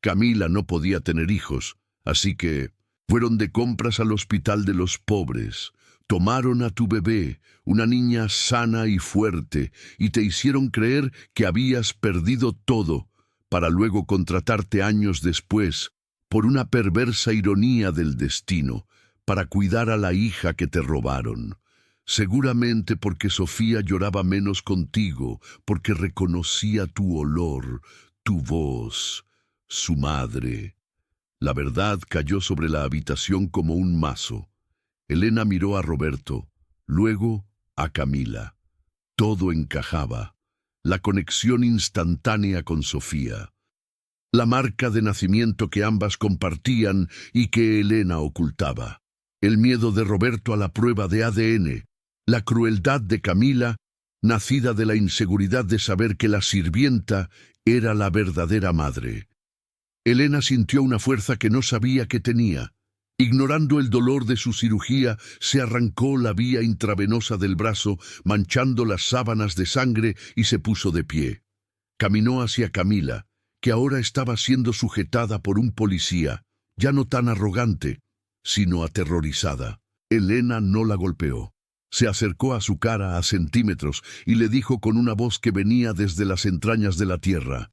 Camila no podía tener hijos, así que fueron de compras al hospital de los pobres. Tomaron a tu bebé, una niña sana y fuerte, y te hicieron creer que habías perdido todo, para luego contratarte años después, por una perversa ironía del destino, para cuidar a la hija que te robaron. Seguramente porque Sofía lloraba menos contigo, porque reconocía tu olor, tu voz, su madre. La verdad cayó sobre la habitación como un mazo. Elena miró a Roberto, luego a Camila. Todo encajaba. La conexión instantánea con Sofía. La marca de nacimiento que ambas compartían y que Elena ocultaba. El miedo de Roberto a la prueba de ADN. La crueldad de Camila, nacida de la inseguridad de saber que la sirvienta era la verdadera madre. Elena sintió una fuerza que no sabía que tenía. Ignorando el dolor de su cirugía, se arrancó la vía intravenosa del brazo, manchando las sábanas de sangre, y se puso de pie. Caminó hacia Camila, que ahora estaba siendo sujetada por un policía, ya no tan arrogante, sino aterrorizada. Elena no la golpeó. Se acercó a su cara a centímetros y le dijo con una voz que venía desde las entrañas de la tierra: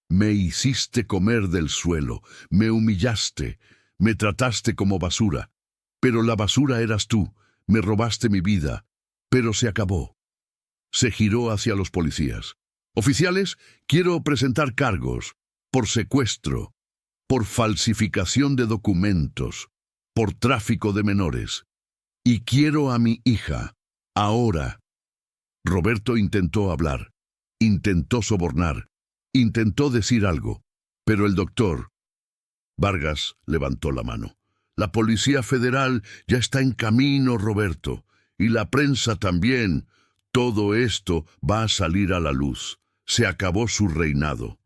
«Me hiciste comer del suelo, me humillaste, me trataste como basura. Pero la basura eras tú, me robaste mi vida, pero se acabó». Se giró hacia los policías. «Oficiales, quiero presentar cargos por secuestro, por falsificación de documentos, por tráfico de menores. Y quiero a mi hija, ahora». Roberto intentó hablar, intentó sobornar, intentó decir algo, pero el doctor... Vargas levantó la mano. «La Policía Federal ya está en camino, Roberto, y la prensa también. Todo esto va a salir a la luz. Se acabó su reinado».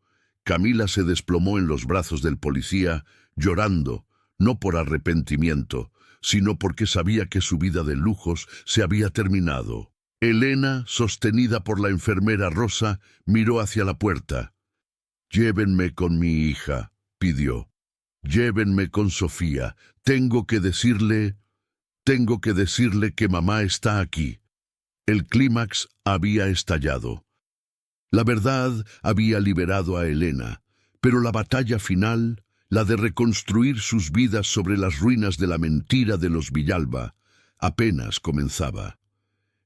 Camila se desplomó en los brazos del policía, llorando, no por arrepentimiento, sino porque sabía que su vida de lujos se había terminado. Elena, sostenida por la enfermera Rosa, miró hacia la puerta. «Llévenme con mi hija», pidió. «Llévenme con Sofía. Tengo que decirle que mamá está aquí». El clímax había estallado. La verdad había liberado a Elena, pero la batalla final, la de reconstruir sus vidas sobre las ruinas de la mentira de los Villalba, apenas comenzaba.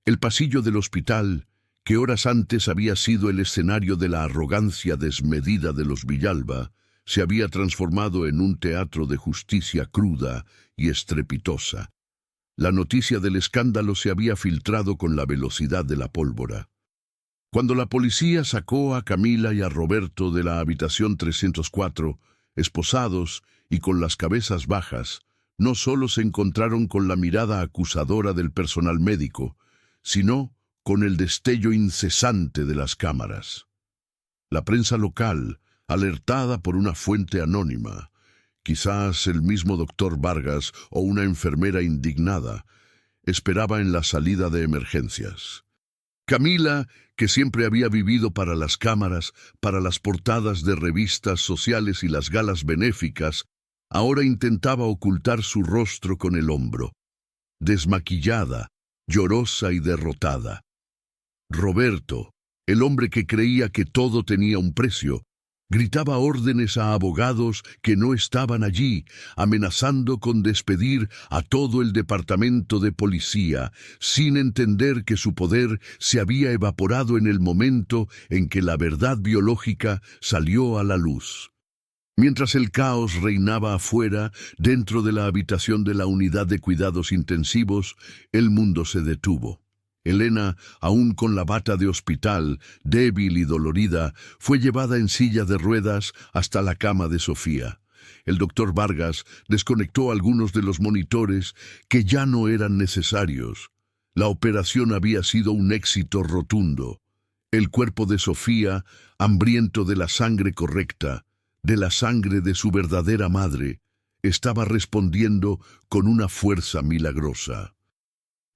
El pasillo del hospital, que horas antes había sido el escenario de la arrogancia desmedida de los Villalba, se había transformado en un teatro de justicia cruda y estrepitosa. La noticia del escándalo se había filtrado con la velocidad de la pólvora. Cuando la policía sacó a Camila y a Roberto de la habitación 304, esposados y con las cabezas bajas, no solo se encontraron con la mirada acusadora del personal médico, sino con el destello incesante de las cámaras. La prensa local, alertada por una fuente anónima, quizás el mismo doctor Vargas o una enfermera indignada, esperaba en la salida de emergencias. Camila, que siempre había vivido para las cámaras, para las portadas de revistas sociales y las galas benéficas, ahora intentaba ocultar su rostro con el hombro. Desmaquillada, llorosa y derrotada. Roberto, el hombre que creía que todo tenía un precio, gritaba órdenes a abogados que no estaban allí, amenazando con despedir a todo el departamento de policía, sin entender que su poder se había evaporado en el momento en que la verdad biológica salió a la luz. Mientras el caos reinaba afuera, dentro de la habitación de la unidad de cuidados intensivos, el mundo se detuvo. Elena, aún con la bata de hospital, débil y dolorida, fue llevada en silla de ruedas hasta la cama de Sofía. El doctor Vargas desconectó algunos de los monitores que ya no eran necesarios. La operación había sido un éxito rotundo. El cuerpo de Sofía, hambriento de la sangre correcta, de la sangre de su verdadera madre, estaba respondiendo con una fuerza milagrosa.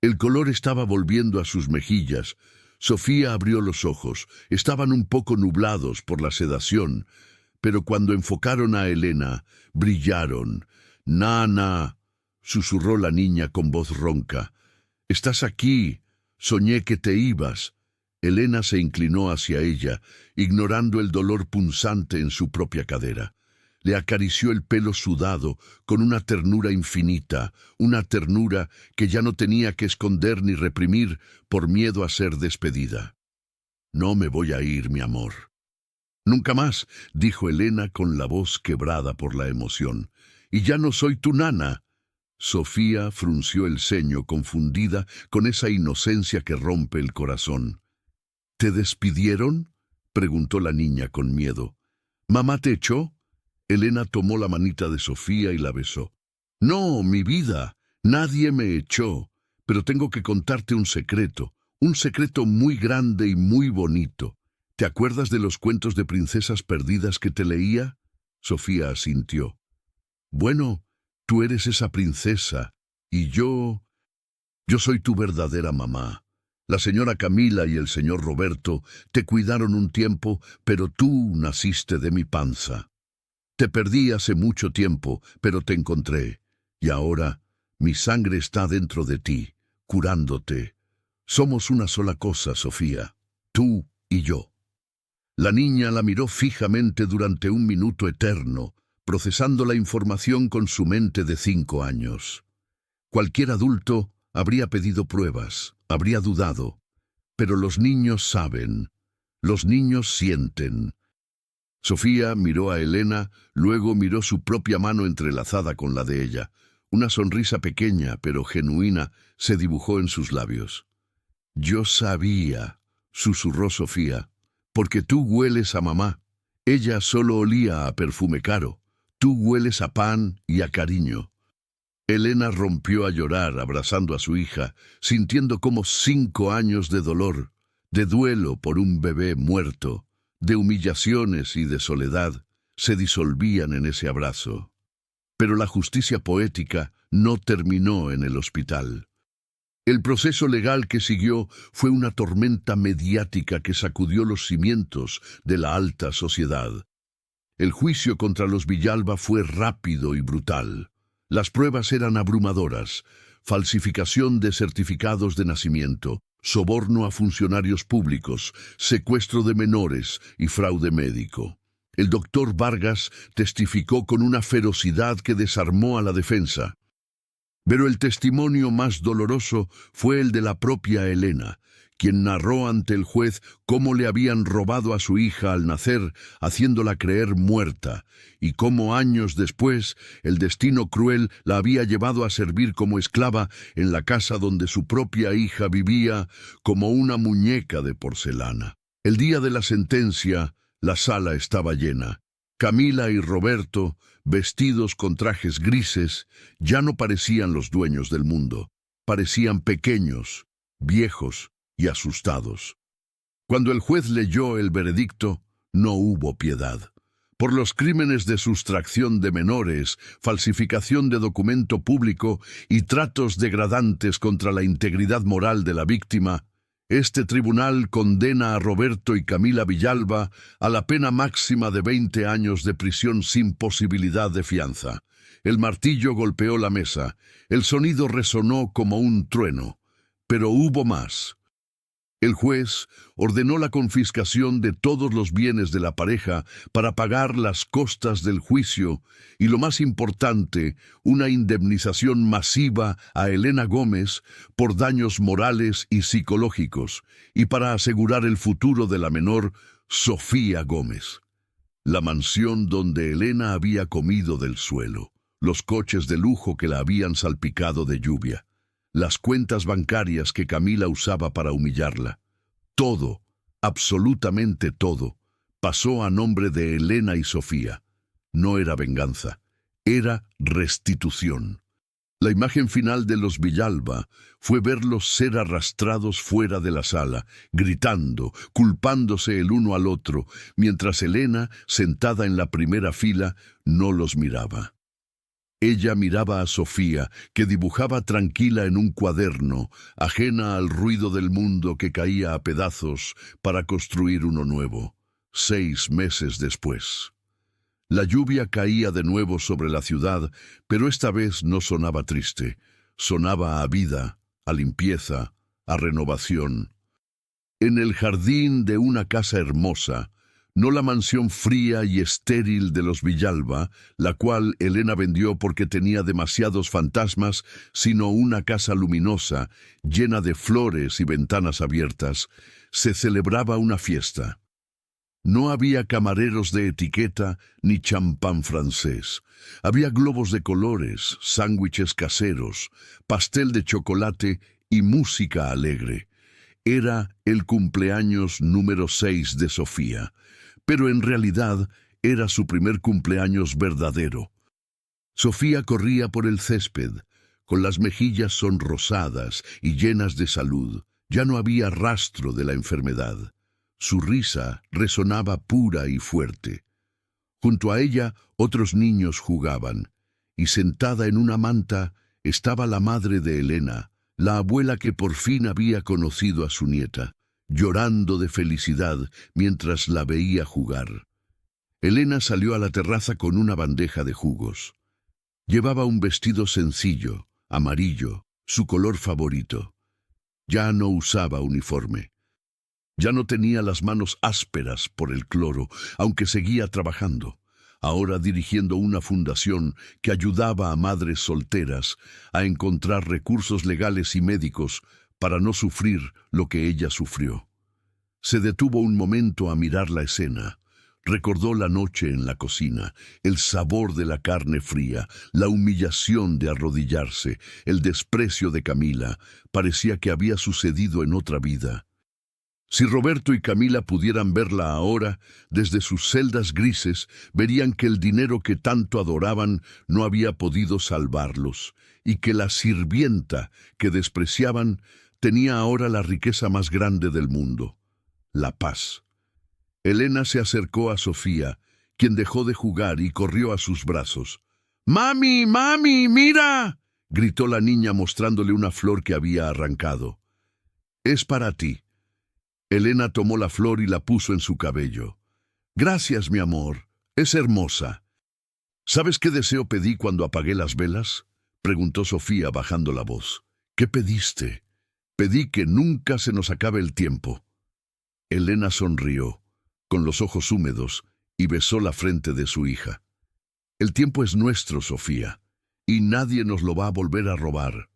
El color estaba volviendo a sus mejillas. Sofía abrió los ojos. Estaban un poco nublados por la sedación, pero cuando enfocaron a Elena, brillaron. «Nana», susurró la niña con voz ronca. «Estás aquí. Soñé que te ibas». Elena se inclinó hacia ella, ignorando el dolor punzante en su propia cadera. Le acarició el pelo sudado con una ternura infinita, una ternura que ya no tenía que esconder ni reprimir por miedo a ser despedida. «No me voy a ir, mi amor». «Nunca más», dijo Elena con la voz quebrada por la emoción. «Y ya no soy tu nana». Sofía frunció el ceño, confundida con esa inocencia que rompe el corazón. «¿Te despidieron?», preguntó la niña con miedo. «¿Mamá te echó?». Elena tomó la manita de Sofía y la besó. «No, mi vida, nadie me echó, pero tengo que contarte un secreto muy grande y muy bonito. ¿Te acuerdas de los cuentos de princesas perdidas que te leía?». Sofía asintió. «Bueno, tú eres esa princesa, y yo soy tu verdadera mamá. La señora Camila y el señor Roberto te cuidaron un tiempo, pero tú naciste de mi panza. Te perdí hace mucho tiempo, pero te encontré, y ahora mi sangre está dentro de ti, curándote. Somos una sola cosa, Sofía, tú y yo». La niña la miró fijamente durante un minuto eterno, procesando la información con su mente de 5 años. Cualquier adulto habría pedido pruebas, habría dudado, pero los niños saben, los niños sienten. Sofía miró a Elena, luego miró su propia mano entrelazada con la de ella. Una sonrisa pequeña, pero genuina, se dibujó en sus labios. «Yo sabía», susurró Sofía, «porque tú hueles a mamá». Ella solo olía a perfume caro. Tú hueles a pan y a cariño. Elena rompió a llorar abrazando a su hija, sintiendo como 5 años de dolor, de duelo por un bebé muerto, de humillaciones y de soledad, se disolvían en ese abrazo. Pero la justicia poética no terminó en el hospital. El proceso legal que siguió fue una tormenta mediática que sacudió los cimientos de la alta sociedad. El juicio contra los Villalba fue rápido y brutal. Las pruebas eran abrumadoras: falsificación de certificados de nacimiento, soborno a funcionarios públicos, secuestro de menores y fraude médico. El doctor Vargas testificó con una ferocidad que desarmó a la defensa. Pero el testimonio más doloroso fue el de la propia Elena, quien narró ante el juez cómo le habían robado a su hija al nacer, haciéndola creer muerta, y cómo años después el destino cruel la había llevado a servir como esclava en la casa donde su propia hija vivía como una muñeca de porcelana. El día de la sentencia, la sala estaba llena. Camila y Roberto, vestidos con trajes grises, ya no parecían los dueños del mundo. Parecían pequeños, viejos y asustados. Cuando el juez leyó el veredicto, no hubo piedad. Por los crímenes de sustracción de menores, falsificación de documento público y tratos degradantes contra la integridad moral de la víctima, este tribunal condena a Roberto y Camila Villalba a la pena máxima de 20 años de prisión sin posibilidad de fianza. El martillo golpeó la mesa. El sonido resonó como un trueno. Pero hubo más. El juez ordenó la confiscación de todos los bienes de la pareja para pagar las costas del juicio y, lo más importante, una indemnización masiva a Elena Gómez por daños morales y psicológicos, y para asegurar el futuro de la menor Sofía Gómez. La mansión donde Elena había comido del suelo, los coches de lujo que la habían salpicado de lluvia, las cuentas bancarias que Camila usaba para humillarla. Todo, absolutamente todo, pasó a nombre de Elena y Sofía. No era venganza, era restitución. La imagen final de los Villalba fue verlos ser arrastrados fuera de la sala, gritando, culpándose el uno al otro, mientras Elena, sentada en la primera fila, no los miraba. Ella miraba a Sofía, que dibujaba tranquila en un cuaderno, ajena al ruido del mundo que caía a pedazos para construir uno nuevo, 6 meses después. La lluvia caía de nuevo sobre la ciudad, pero esta vez no sonaba triste. Sonaba a vida, a limpieza, a renovación. En el jardín de una casa hermosa, no la mansión fría y estéril de los Villalba, la cual Elena vendió porque tenía demasiados fantasmas, sino una casa luminosa, llena de flores y ventanas abiertas, se celebraba una fiesta. No había camareros de etiqueta ni champán francés. Había globos de colores, sándwiches caseros, pastel de chocolate y música alegre. Era el cumpleaños número 6 de Sofía, pero en realidad era su primer cumpleaños verdadero. Sofía corría por el césped, con las mejillas sonrosadas y llenas de salud. Ya no había rastro de la enfermedad. Su risa resonaba pura y fuerte. Junto a ella otros niños jugaban, y sentada en una manta estaba la madre de Elena, la abuela que por fin había conocido a su nieta, llorando de felicidad mientras la veía jugar. Elena salió a la terraza con una bandeja de jugos. Llevaba un vestido sencillo, amarillo, su color favorito. Ya no usaba uniforme. Ya no tenía las manos ásperas por el cloro, aunque seguía trabajando, ahora dirigiendo una fundación que ayudaba a madres solteras a encontrar recursos legales y médicos para no sufrir lo que ella sufrió. Se detuvo un momento a mirar la escena. Recordó la noche en la cocina, el sabor de la carne fría, la humillación de arrodillarse, el desprecio de Camila. Parecía que había sucedido en otra vida. Si Roberto y Camila pudieran verla ahora, desde sus celdas grises, verían que el dinero que tanto adoraban no había podido salvarlos, y que la sirvienta que despreciaban tenía ahora la riqueza más grande del mundo, la paz. Elena se acercó a Sofía, quien dejó de jugar y corrió a sus brazos. «¡Mami, mami, mira!», gritó la niña mostrándole una flor que había arrancado. «Es para ti». Elena tomó la flor y la puso en su cabello. «Gracias, mi amor. Es hermosa». «¿Sabes qué deseo pedí cuando apagué las velas?», preguntó Sofía bajando la voz. «¿Qué pediste?». «Pedí que nunca se nos acabe el tiempo». Elena sonrió, con los ojos húmedos, y besó la frente de su hija. «El tiempo es nuestro, Sofía, y nadie nos lo va a volver a robar».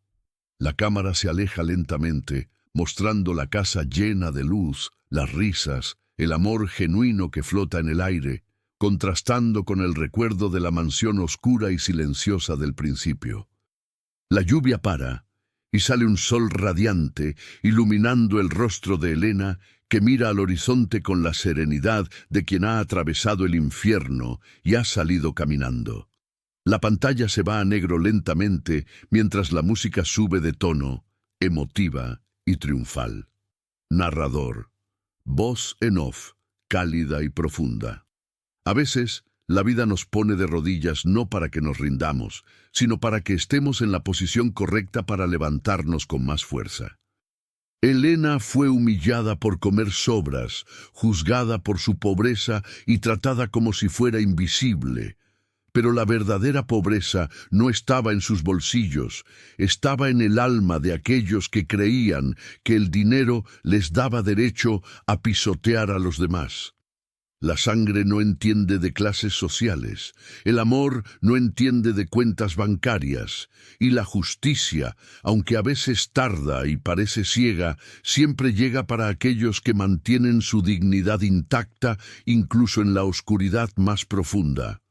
La cámara se aleja lentamente, mostrando la casa llena de luz, las risas, el amor genuino que flota en el aire, contrastando con el recuerdo de la mansión oscura y silenciosa del principio. La lluvia para, y sale un sol radiante, iluminando el rostro de Elena, que mira al horizonte con la serenidad de quien ha atravesado el infierno y ha salido caminando. La pantalla se va a negro lentamente mientras la música sube de tono, emotiva y triunfal. Narrador. Voz en off, cálida y profunda. A veces, la vida nos pone de rodillas no para que nos rindamos, sino para que estemos en la posición correcta para levantarnos con más fuerza. Elena fue humillada por comer sobras, juzgada por su pobreza y tratada como si fuera invisible. Pero la verdadera pobreza no estaba en sus bolsillos, estaba en el alma de aquellos que creían que el dinero les daba derecho a pisotear a los demás. La sangre no entiende de clases sociales, el amor no entiende de cuentas bancarias, y la justicia, aunque a veces tarda y parece ciega, siempre llega para aquellos que mantienen su dignidad intacta incluso en la oscuridad más profunda.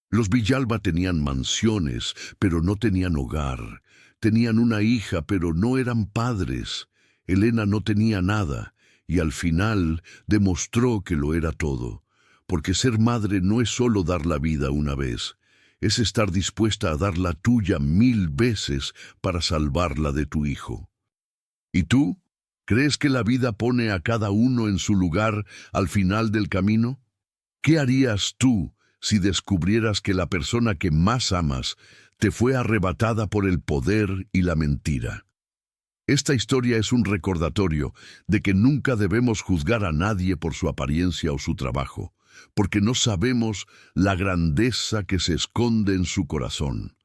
Los Villalba tenían mansiones, pero no tenían hogar. Tenían una hija, pero no eran padres. Elena no tenía nada, y al final demostró que lo era todo. Porque ser madre no es solo dar la vida una vez, es estar dispuesta a dar la tuya 1000 veces para salvarla de tu hijo. ¿Y tú? ¿Crees que la vida pone a cada uno en su lugar al final del camino? ¿Qué harías tú si descubrieras que la persona que más amas te fue arrebatada por el poder y la mentira? Esta historia es un recordatorio de que nunca debemos juzgar a nadie por su apariencia o su trabajo, porque no sabemos la grandeza que se esconde en su corazón.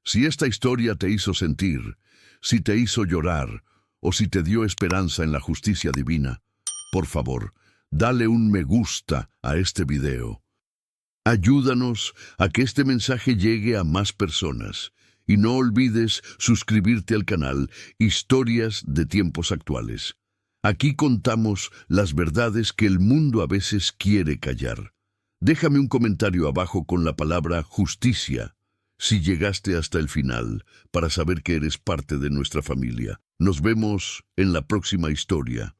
Si esta historia te hizo sentir, si te hizo llorar, o si te dio esperanza en la justicia divina, por favor, dale un me gusta a este video. Ayúdanos a que este mensaje llegue a más personas. Y no olvides suscribirte al canal Historias de Tiempos Actuales. Aquí contamos las verdades que el mundo a veces quiere callar. Déjame un comentario abajo con la palabra justicia si llegaste hasta el final, para saber que eres parte de nuestra familia. Nos vemos en la próxima historia.